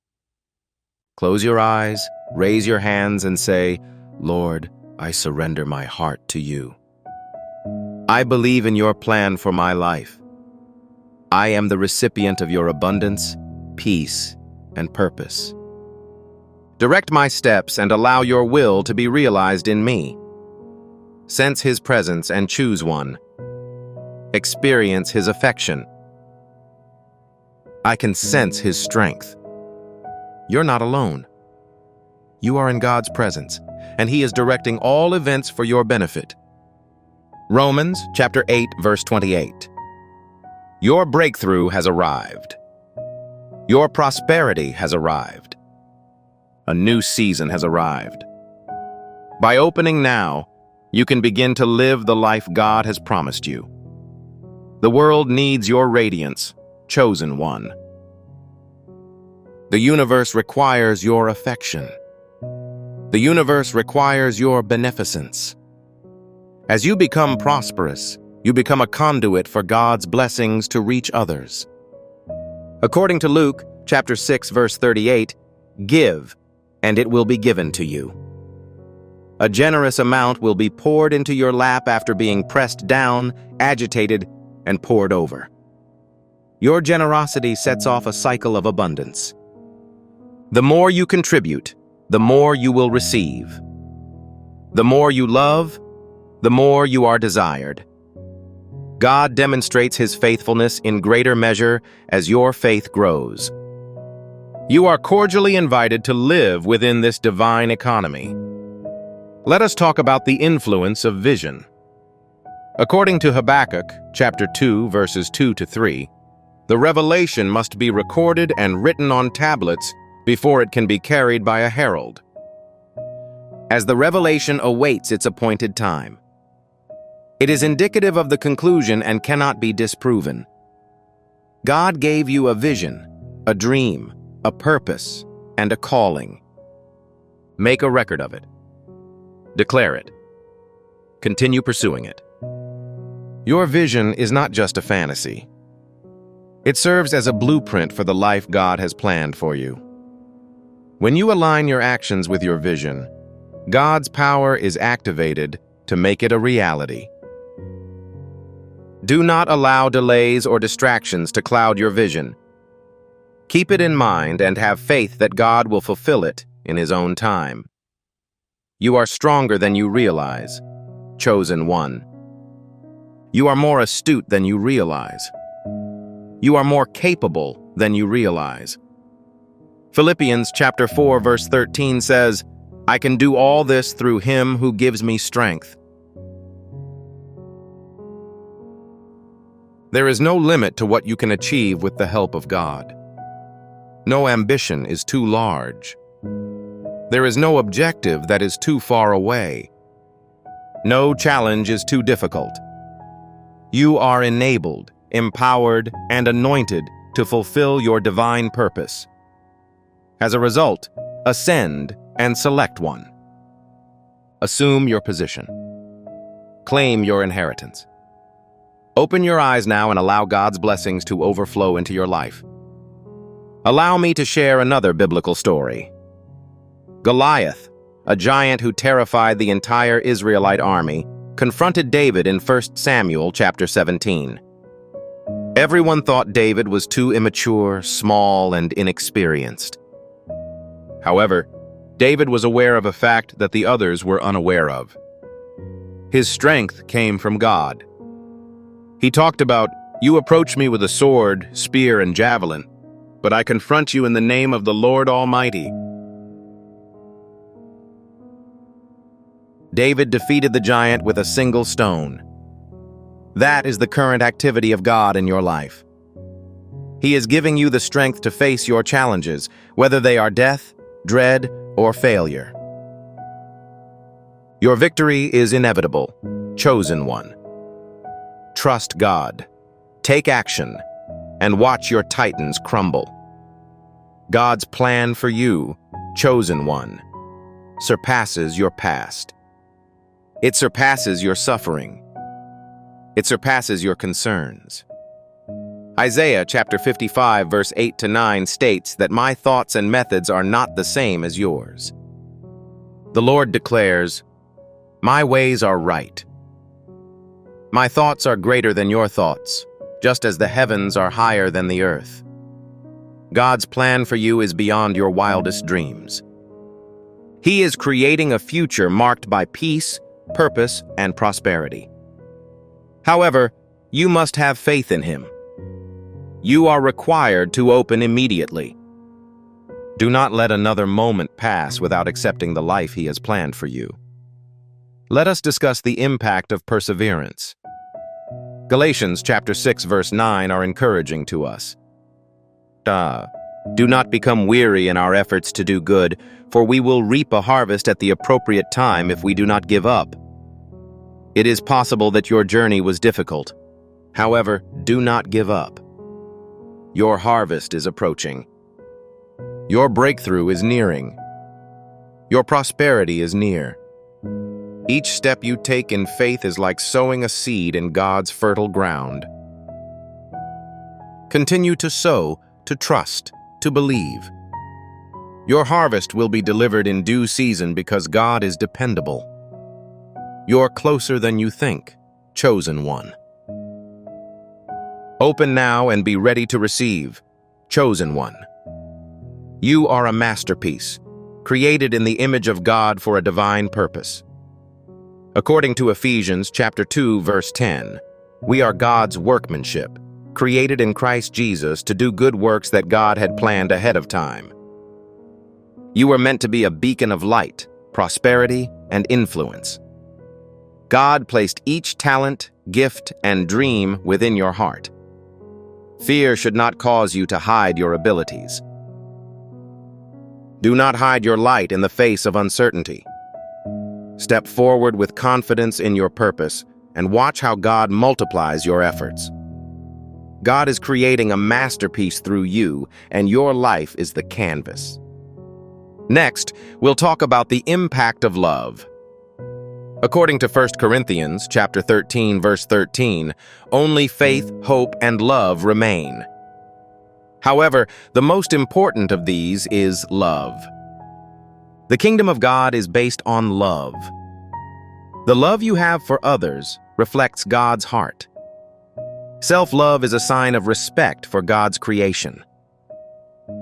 Close your eyes, raise your hands, and say, Lord, I surrender my heart to you. I believe in your plan for my life. I am the recipient of your abundance, peace, and purpose. Direct my steps and allow your will to be realized in me. Sense his presence and choose one. Experience his affection. I can sense his strength. You're not alone. You are in God's presence, and he is directing all events for your benefit. Romans chapter 8, verse 28. Your breakthrough has arrived. Your prosperity has arrived. A new season has arrived. By opening now, you can begin to live the life God has promised you. The world needs your radiance, chosen one. The universe requires your affection. The universe requires your beneficence. As you become prosperous, you become a conduit for God's blessings to reach others. According to Luke chapter 6, verse 38, give, and it will be given to you. A generous amount will be poured into your lap after being pressed down, agitated, and poured over. Your generosity sets off a cycle of abundance. The more you contribute, the more you will receive. The more you love, the more you are desired. God demonstrates his faithfulness in greater measure as your faith grows. You are cordially invited to live within this divine economy. Let us talk about the influence of vision. According to Habakkuk, chapter 2, verses 2 to 3, the revelation must be recorded and written on tablets before it can be carried by a herald. As the revelation awaits its appointed time, it is indicative of the conclusion and cannot be disproven. God gave you a vision, a dream, a purpose, and a calling. Make a record of it. Declare it. Continue pursuing it. Your vision is not just a fantasy. It serves as a blueprint for the life God has planned for you. When you align your actions with your vision, God's power is activated to make it a reality. Do not allow delays or distractions to cloud your vision. Keep it in mind and have faith that God will fulfill it in his own time. You are stronger than you realize, chosen one. You are more astute than you realize. You are more capable than you realize. Philippians chapter 4, verse 13 says, I can do all this through him who gives me strength. There is no limit to what you can achieve with the help of God. No ambition is too large. There is no objective that is too far away. No challenge is too difficult. You are enabled, empowered, and anointed to fulfill your divine purpose. As a result, ascend and select one. Assume your position. Claim your inheritance. Open your eyes now and allow God's blessings to overflow into your life. Allow me to share another biblical story. Goliath, a giant who terrified the entire Israelite army, confronted David in 1 Samuel chapter 17. Everyone thought David was too immature, small, and inexperienced. However, David was aware of a fact that the others were unaware of. His strength came from God. He talked about, "You approach me with a sword, spear, and javelin, but I confront you in the name of the Lord Almighty." David defeated the giant with a single stone. That is the current activity of God in your life. He is giving you the strength to face your challenges, whether they are death, dread, or failure. Your victory is inevitable, chosen one. Trust God, take action, and watch your titans crumble. God's plan for you, chosen one, surpasses your past. It surpasses your suffering. It surpasses your concerns. Isaiah chapter 55 verse 8 to 9 states that my thoughts and methods are not the same as yours. The Lord declares, "My ways are right. My thoughts are greater than your thoughts, just as the heavens are higher than the earth." God's plan for you is beyond your wildest dreams. He is creating a future marked by peace, purpose, and prosperity. However, you must have faith in Him. You are required to open immediately. Do not let another moment pass without accepting the life He has planned for you. Let us discuss the impact of perseverance. Galatians chapter 6 verse 9 are encouraging to us. Do not become weary in our efforts to do good, for we will reap a harvest at the appropriate time if we do not give up. It is possible that your journey was difficult. However, do not give up. Your harvest is approaching. Your breakthrough is nearing. Your prosperity is near. Each step you take in faith is like sowing a seed in God's fertile ground. Continue to sow, to trust, to believe. Your harvest will be delivered in due season because God is dependable. You're closer than you think, chosen one. Open now and be ready to receive, chosen one. You are a masterpiece, created in the image of God for a divine purpose. According to Ephesians chapter 2 verse 10, we are God's workmanship, created in Christ Jesus to do good works that God had planned ahead of time. You were meant to be a beacon of light, prosperity, and influence. God placed each talent, gift, and dream within your heart. Fear should not cause you to hide your abilities. Do not hide your light in the face of uncertainty. Step forward with confidence in your purpose and watch how God multiplies your efforts. God is creating a masterpiece through you, and your life is the canvas. Next, we'll talk about the impact of love. According to 1 Corinthians chapter 13, verse 13, only faith, hope, and love remain. However, the most important of these is love. The kingdom of God is based on love. The love you have for others reflects God's heart. Self-love is a sign of respect for God's creation.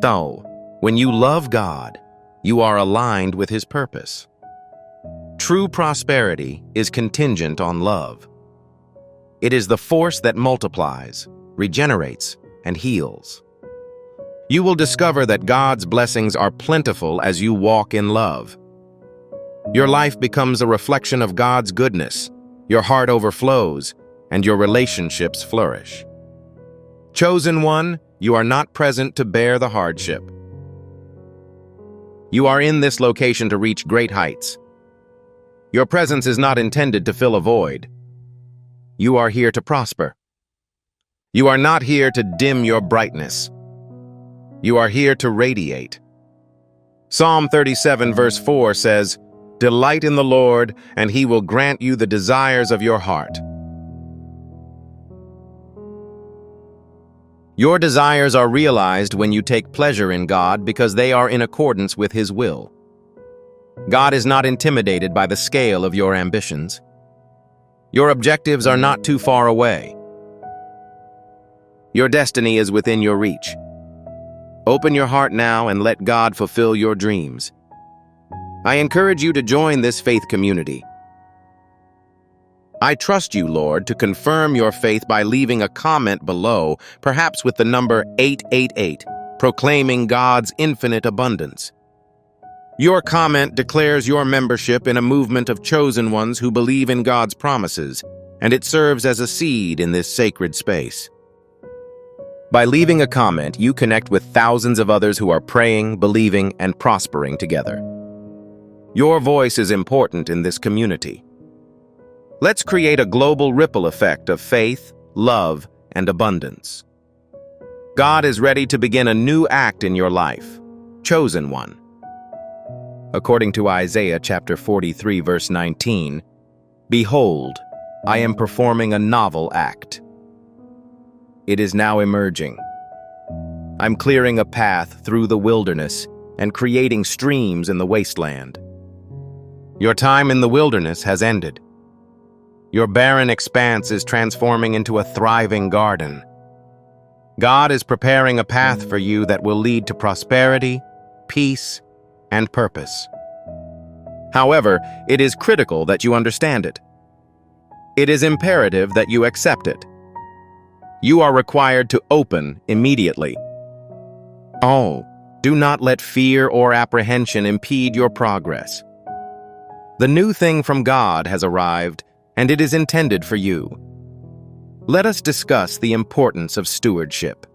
So, when you love God, you are aligned with His purpose. True prosperity is contingent on love. It is the force that multiplies, regenerates, and heals. You will discover that God's blessings are plentiful as you walk in love. Your life becomes a reflection of God's goodness, your heart overflows, and your relationships flourish. Chosen one, you are not present to bear the hardship. You are in this location to reach great heights. Your presence is not intended to fill a void. You are here to prosper. You are not here to dim your brightness. You are here to radiate. Psalm 37 verse 4 says, "Delight in the Lord, and He will grant you the desires of your heart." Your desires are realized when you take pleasure in God because they are in accordance with His will. God is not intimidated by the scale of your ambitions. Your objectives are not too far away. Your destiny is within your reach. Open your heart now and let God fulfill your dreams. I encourage you to join this faith community. I trust you, Lord, to confirm your faith by leaving a comment below, perhaps with the number 888, proclaiming God's infinite abundance. Your comment declares your membership in a movement of chosen ones who believe in God's promises, and it serves as a seed in this sacred space. By leaving a comment, you connect with thousands of others who are praying, believing, and prospering together. Your voice is important in this community. Let's create a global ripple effect of faith, love, and abundance. God is ready to begin a new act in your life, chosen one. According to Isaiah chapter 43, verse 19, "Behold, I am performing a novel act." It is now emerging. I'm clearing a path through the wilderness and creating streams in the wasteland. Your time in the wilderness has ended. Your barren expanse is transforming into a thriving garden. God is preparing a path for you that will lead to prosperity, peace, and purpose. However, it is critical that you understand it. It is imperative that you accept it. You are required to open immediately. Oh, do not let fear or apprehension impede your progress. The new thing from God has arrived, and it is intended for you. Let us discuss the importance of stewardship.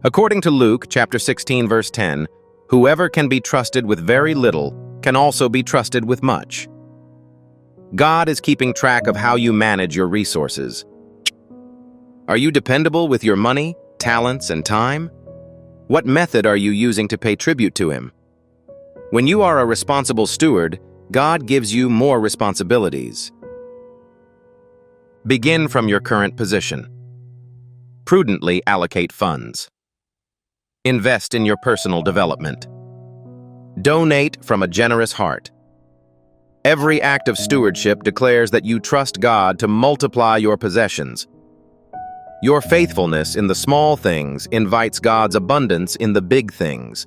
According to Luke chapter 16, verse 10, whoever can be trusted with very little can also be trusted with much. God is keeping track of how you manage your resources. Are you dependable with your money, talents, and time? What method are you using to pay tribute to Him? When you are a responsible steward, God gives you more responsibilities. Begin from your current position. Prudently allocate funds. Invest in your personal development. Donate from a generous heart. Every act of stewardship declares that you trust God to multiply your possessions. Your faithfulness in the small things invites God's abundance in the big things.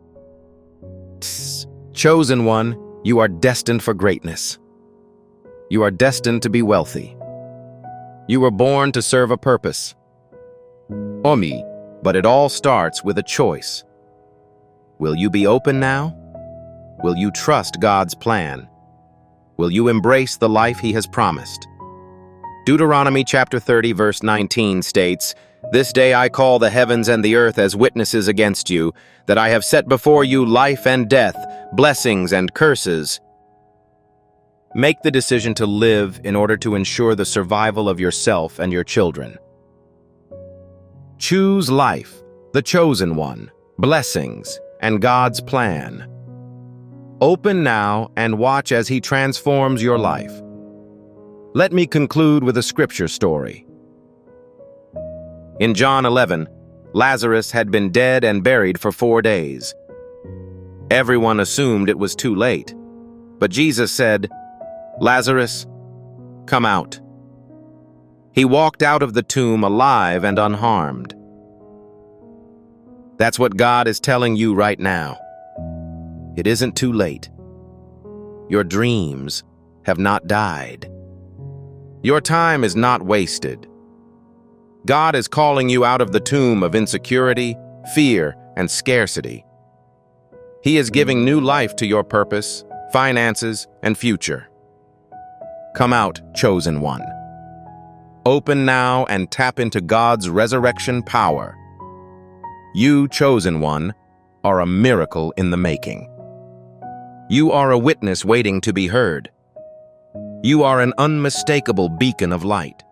Chosen one, you are destined for greatness. You are destined to be wealthy. You were born to serve a purpose. Omi, but it all starts with a choice. Will you be open now? Will you trust God's plan? Will you embrace the life He has promised? Deuteronomy chapter 30, verse 19 states, "This day I call the heavens and the earth as witnesses against you, that I have set before you life and death, blessings and curses." Make the decision to live in order to ensure the survival of yourself and your children. Choose life, the chosen one, blessings, and God's plan. Open now and watch as He transforms your life. Let me conclude with a scripture story. In John 11, Lazarus had been dead and buried for 4 days. Everyone assumed it was too late, but Jesus said, "Lazarus, come out." He walked out of the tomb alive and unharmed. That's what God is telling you right now. It isn't too late. Your dreams have not died. Your time is not wasted. God is calling you out of the tomb of insecurity, fear, and scarcity. He is giving new life to your purpose, finances, and future. Come out, chosen one. Open now and tap into God's resurrection power. You, chosen one, are a miracle in the making. You are a witness waiting to be heard. You are an unmistakable beacon of light.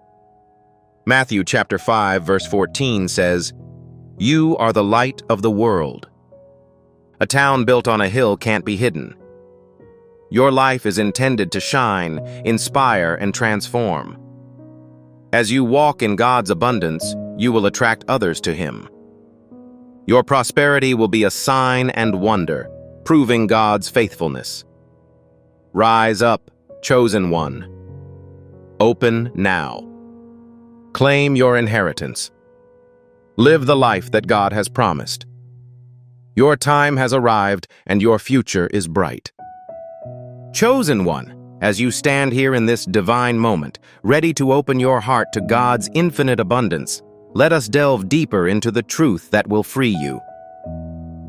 Matthew chapter 5, verse 14 says, "You are the light of the world." A town built on a hill can't be hidden. Your life is intended to shine, inspire, and transform. As you walk in God's abundance, you will attract others to Him. Your prosperity will be a sign and wonder, proving God's faithfulness. Rise up, chosen one. Open now. Claim your inheritance. Live the life that God has promised. Your time has arrived and your future is bright. Chosen one, as you stand here in this divine moment, ready to open your heart to God's infinite abundance, let us delve deeper into the truth that will free you.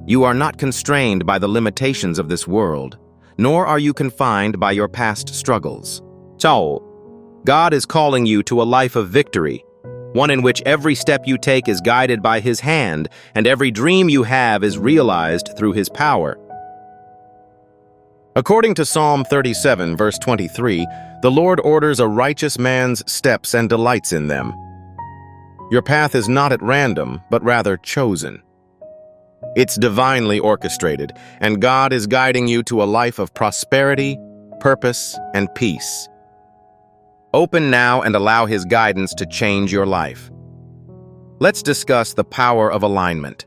You are not constrained by the limitations of this world, nor are you confined by your past struggles. God is calling you to a life of victory, one in which every step you take is guided by His hand, and every dream you have is realized through His power. According to Psalm 37, verse 23, the Lord orders a righteous man's steps and delights in them. Your path is not at random, but rather chosen. It's divinely orchestrated, and God is guiding you to a life of prosperity, purpose, and peace. Open now and allow His guidance to change your life. Let's discuss the power of alignment.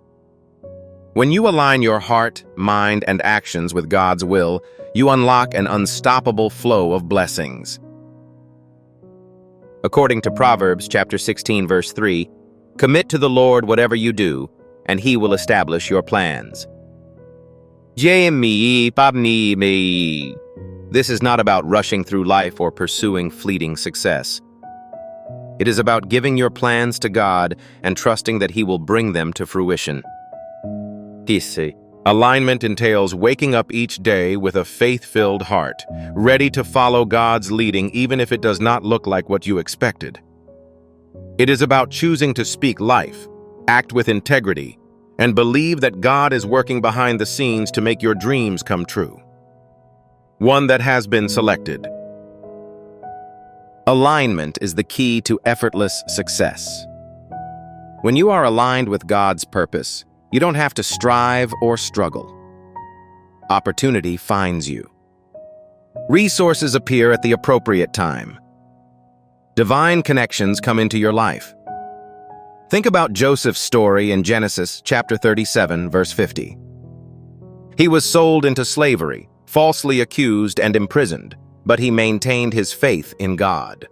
When you align your heart, mind, and actions with God's will, you unlock an unstoppable flow of blessings. According to Proverbs chapter 16, verse 3, "Commit to the Lord whatever you do, and He will establish your plans." This is not about rushing through life or pursuing fleeting success. It is about giving your plans to God and trusting that He will bring them to fruition. Alignment entails waking up each day with a faith-filled heart, ready to follow God's leading even if it does not look like what you expected. It is about choosing to speak life, act with integrity, and believe that God is working behind the scenes to make your dreams come true. One that has been selected. Alignment is the key to effortless success. When you are aligned with God's purpose, you don't have to strive or struggle. Opportunity finds you. Resources appear at the appropriate time. Divine connections come into your life. Think about Joseph's story in Genesis chapter 37, verse 50. He was sold into slavery, falsely accused and imprisoned, but he maintained his faith in God.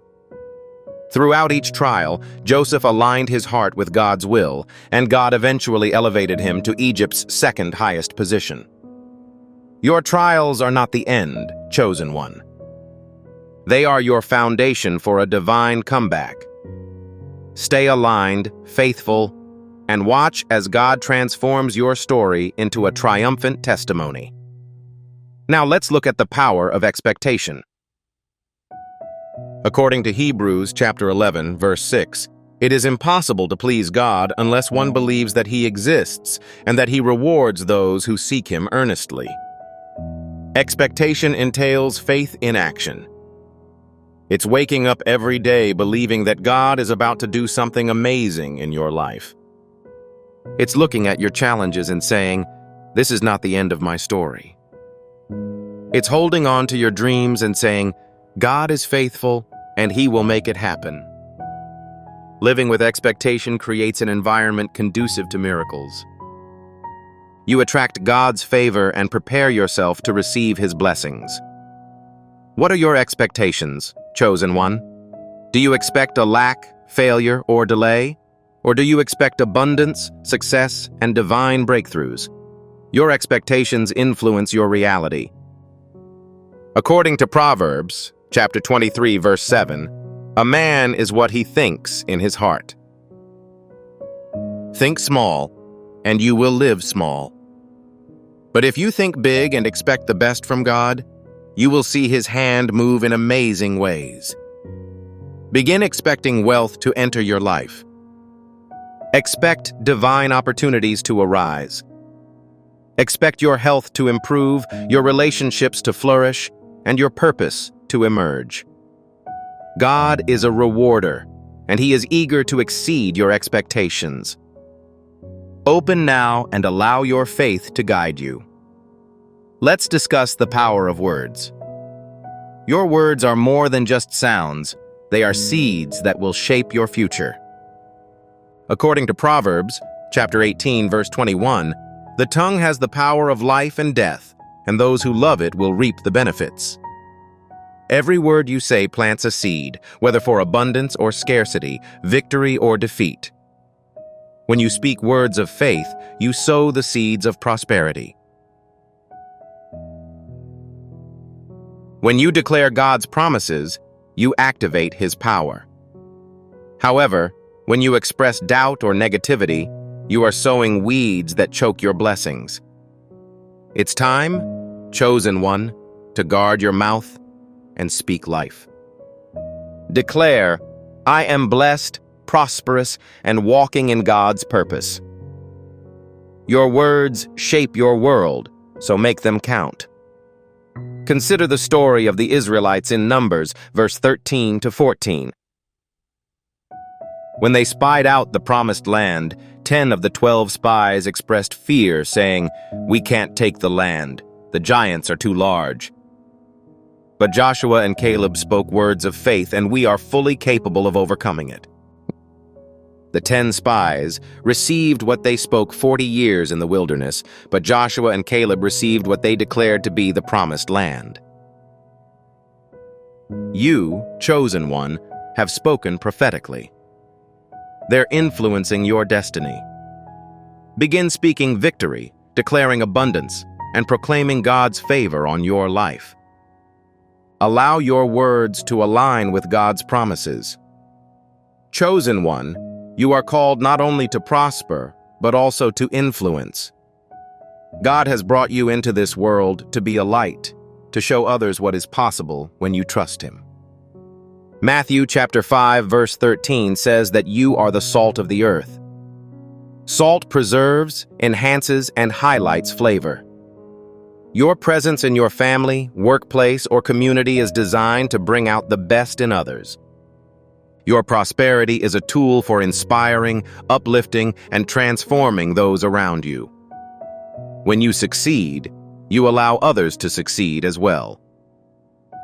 Throughout each trial, Joseph aligned his heart with God's will, and God eventually elevated him to Egypt's second highest position. Your trials are not the end, chosen one. They are your foundation for a divine comeback. Stay aligned, faithful, and watch as God transforms your story into a triumphant testimony. Now let's look at the power of expectation. According to Hebrews chapter 11, verse 6, it is impossible to please God unless one believes that He exists and that He rewards those who seek Him earnestly. Expectation entails faith in action. It's waking up every day believing that God is about to do something amazing in your life. It's looking at your challenges and saying, "This is not the end of my story." It's holding on to your dreams and saying, "God is faithful and He will make it happen." Living with expectation creates an environment conducive to miracles. You attract God's favor and prepare yourself to receive His blessings. What are your expectations, chosen one? Do you expect a lack, failure, or delay? Or do you expect abundance, success, and divine breakthroughs? Your expectations influence your reality. According to Proverbs, chapter 23, verse 7, a man is what he thinks in his heart. Think small, and you will live small. But if you think big and expect the best from God, you will see His hand move in amazing ways. Begin expecting wealth to enter your life. Expect divine opportunities to arise. Expect your health to improve, your relationships to flourish, and your purpose to emerge. God is a rewarder, and He is eager to exceed your expectations. Open now and allow your faith to guide you. Let's discuss the power of words. Your words are more than just sounds. They are seeds that will shape your future. According to Proverbs, chapter 18, verse 21, the tongue has the power of life and death, and those who love it will reap the benefits. Every word you say plants a seed, whether for abundance or scarcity, victory or defeat. When you speak words of faith, you sow the seeds of prosperity. When you declare God's promises, you activate His power. However, when you express doubt or negativity, you are sowing weeds that choke your blessings. It's time, chosen one, to guard your mouth and speak life. Declare, "I am blessed, prosperous, and walking in God's purpose." Your words shape your world, so make them count. Consider the story of the Israelites in Numbers, verse 13 to 14. When they spied out the promised land, 10 of the 12 spies expressed fear, saying, "We can't take the land. The giants are too large." But Joshua and Caleb spoke words of faith, and we are fully capable of overcoming it. The 10 spies received what they spoke 40 years in the wilderness, but Joshua and Caleb received what they declared to be the promised land. You, chosen one, have spoken prophetically. They're influencing your destiny. Begin speaking victory, declaring abundance, and proclaiming God's favor on your life. Allow your words to align with God's promises. Chosen one, you are called not only to prosper, but also to influence. God has brought you into this world to be a light, to show others what is possible when you trust Him. Matthew chapter 5, verse 13 says that you are the salt of the earth. Salt preserves, enhances, and highlights flavor. Your presence in your family, workplace, or community is designed to bring out the best in others. Your prosperity is a tool for inspiring, uplifting, and transforming those around you. When you succeed, you allow others to succeed as well.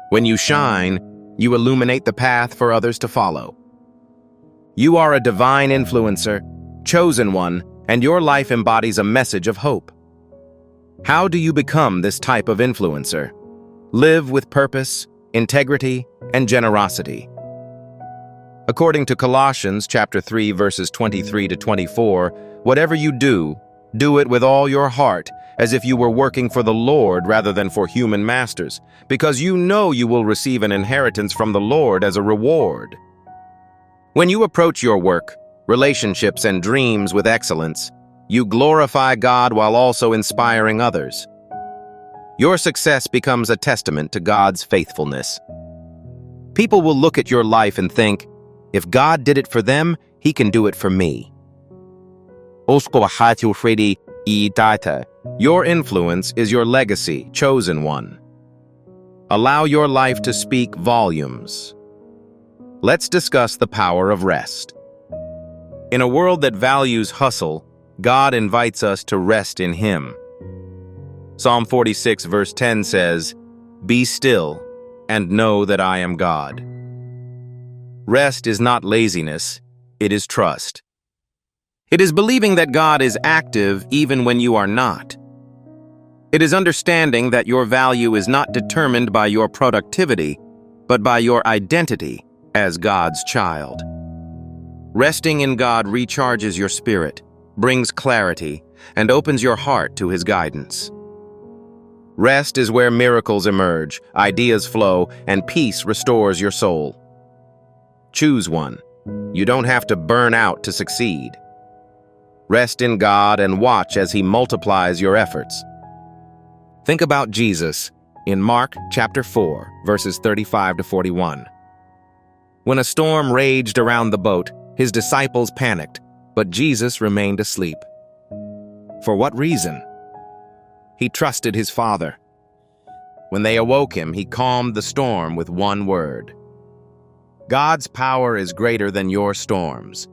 When you shine, you illuminate the path for others to follow. You are a divine influencer, chosen one, and your life embodies a message of hope. How do you become this type of influencer? Live with purpose, integrity, and generosity. According to Colossians chapter 3, verses 23 to 24, whatever you do, do it with all your heart, as if you were working for the Lord rather than for human masters, because you know you will receive an inheritance from the Lord as a reward. When you approach your work, relationships, and dreams with excellence, you glorify God while also inspiring others. Your success becomes a testament to God's faithfulness. People will look at your life and think, if God did it for them, He can do it for me. Your influence is your legacy, chosen one. Allow your life to speak volumes. Let's discuss the power of rest. In a world that values hustle, God invites us to rest in Him. Psalm 46 verse 10 says, "Be still and know that I am God." Rest is not laziness, it is trust. It is believing that God is active even when you are not. It is understanding that your value is not determined by your productivity, but by your identity as God's child. Resting in God recharges your spirit, brings clarity, and opens your heart to His guidance. Rest is where miracles emerge, ideas flow, and peace restores your soul. Choose one. You don't have to burn out to succeed. Rest in God and watch as He multiplies your efforts. Think about Jesus in Mark chapter 4, verses 35 to 41. When a storm raged around the boat, His disciples panicked, but Jesus remained asleep. For what reason? He trusted His Father. When they awoke Him, He calmed the storm with one word. God's power is greater than your storms,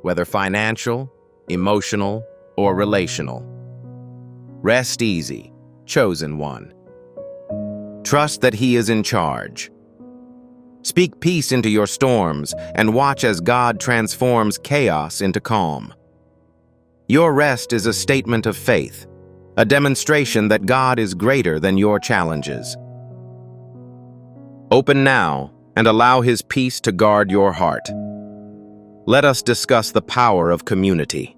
whether financial, emotional, or relational. Rest easy, chosen one. Trust that He is in charge. Speak peace into your storms and watch as God transforms chaos into calm. Your rest is a statement of faith, a demonstration that God is greater than your challenges. Open now and allow His peace to guard your heart. Let us discuss the power of community.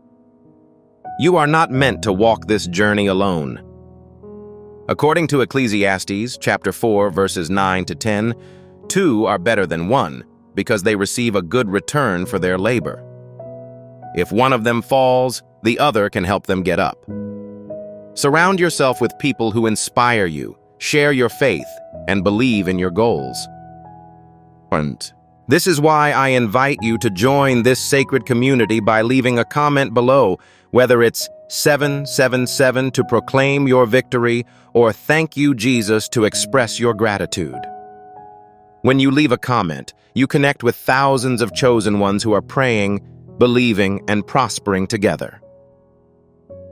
You are not meant to walk this journey alone. According to Ecclesiastes chapter 4, verses 9 to 10, two are better than one because they receive a good return for their labor. If one of them falls, the other can help them get up. Surround yourself with people who inspire you, share your faith, and believe in your goals. This is why I invite you to join this sacred community by leaving a comment below, whether it's 777 to proclaim your victory or thank you, Jesus, to express your gratitude. When you leave a comment, you connect with thousands of chosen ones who are praying, believing, and prospering together.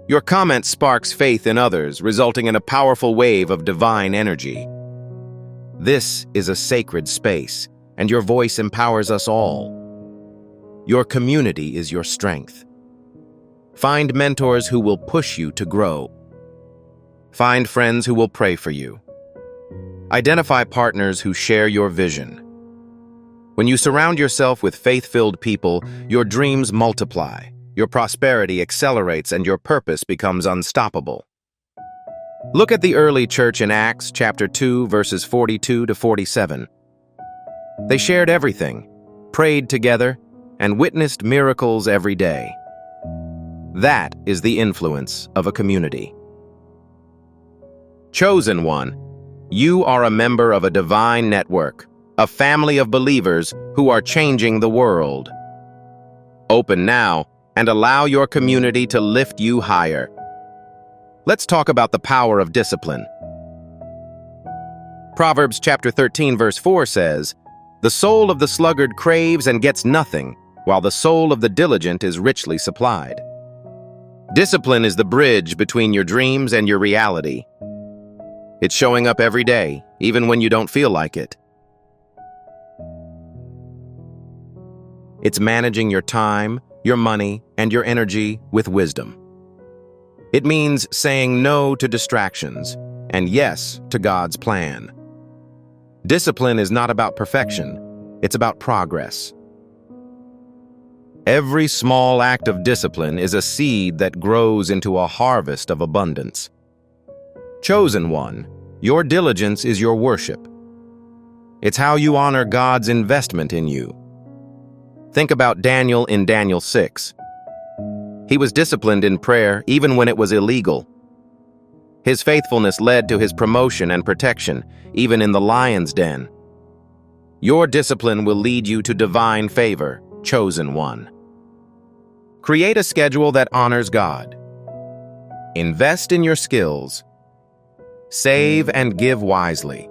Your comment sparks faith in others, resulting in a powerful wave of divine energy. This is a sacred space, and your voice empowers us all. Your community is your strength. Find mentors who will push you to grow. Find friends who will pray for you. Identify partners who share your vision. When you surround yourself with faith-filled people, your dreams multiply, your prosperity accelerates, and your purpose becomes unstoppable. Look at the early church in Acts chapter 2, verses 42 to 47. They shared everything, prayed together, and witnessed miracles every day. That is the influence of a community. Chosen one, you are a member of a divine network, a family of believers who are changing the world. Open now and allow your community to lift you higher. Let's talk about the power of discipline. Proverbs chapter 13, verse 4 says, "The soul of the sluggard craves and gets nothing, while the soul of the diligent is richly supplied." Discipline is the bridge between your dreams and your reality. It's showing up every day, even when you don't feel like it. It's managing your time, your money, and your energy with wisdom. It means saying no to distractions and yes to God's plan. Discipline is not about perfection, it's about progress. Every small act of discipline is a seed that grows into a harvest of abundance. Chosen one, your diligence is your worship. It's how you honor God's investment in you. Think about Daniel in Daniel 6. He was disciplined in prayer even when it was illegal. His faithfulness led to his promotion and protection, even in the lion's den. Your discipline will lead you to divine favor, chosen one. Create a schedule that honors God. Invest in your skills. Save and give wisely.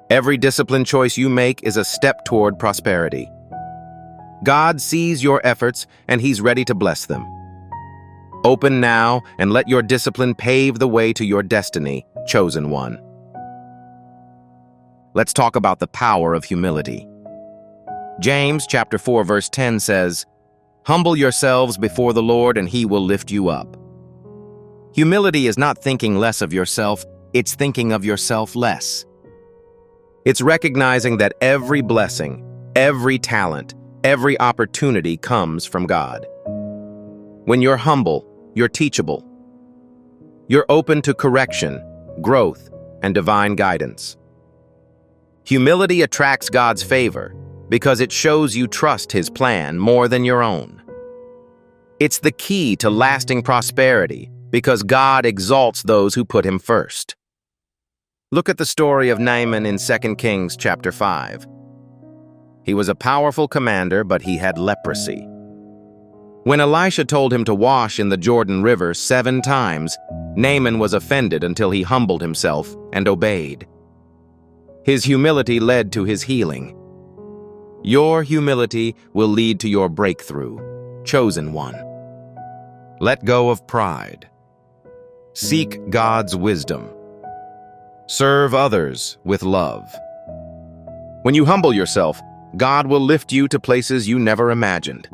Every discipline choice you make is a step toward prosperity. God sees your efforts and He's ready to bless them. Open now and let your discipline pave the way to your destiny, chosen one. Let's talk about the power of humility. James chapter 4 verse 10 says, "Humble yourselves before the Lord and He will lift you up." Humility is not thinking less of yourself, it's thinking of yourself less. It's recognizing that every blessing, every talent, every opportunity comes from God. When you're humble, you're teachable. You're open to correction, growth, and divine guidance. Humility attracts God's favor because it shows you trust His plan more than your own. It's the key to lasting prosperity because God exalts those who put Him first. Look at the story of Naaman in 2 Kings chapter 5. He was a powerful commander, but he had leprosy. When Elisha told him to wash in the Jordan River 7 times, Naaman was offended until he humbled himself and obeyed. His humility led to his healing. Your humility will lead to your breakthrough, chosen one. Let go of pride. Seek God's wisdom. Serve others with love. When you humble yourself, God will lift you to places you never imagined.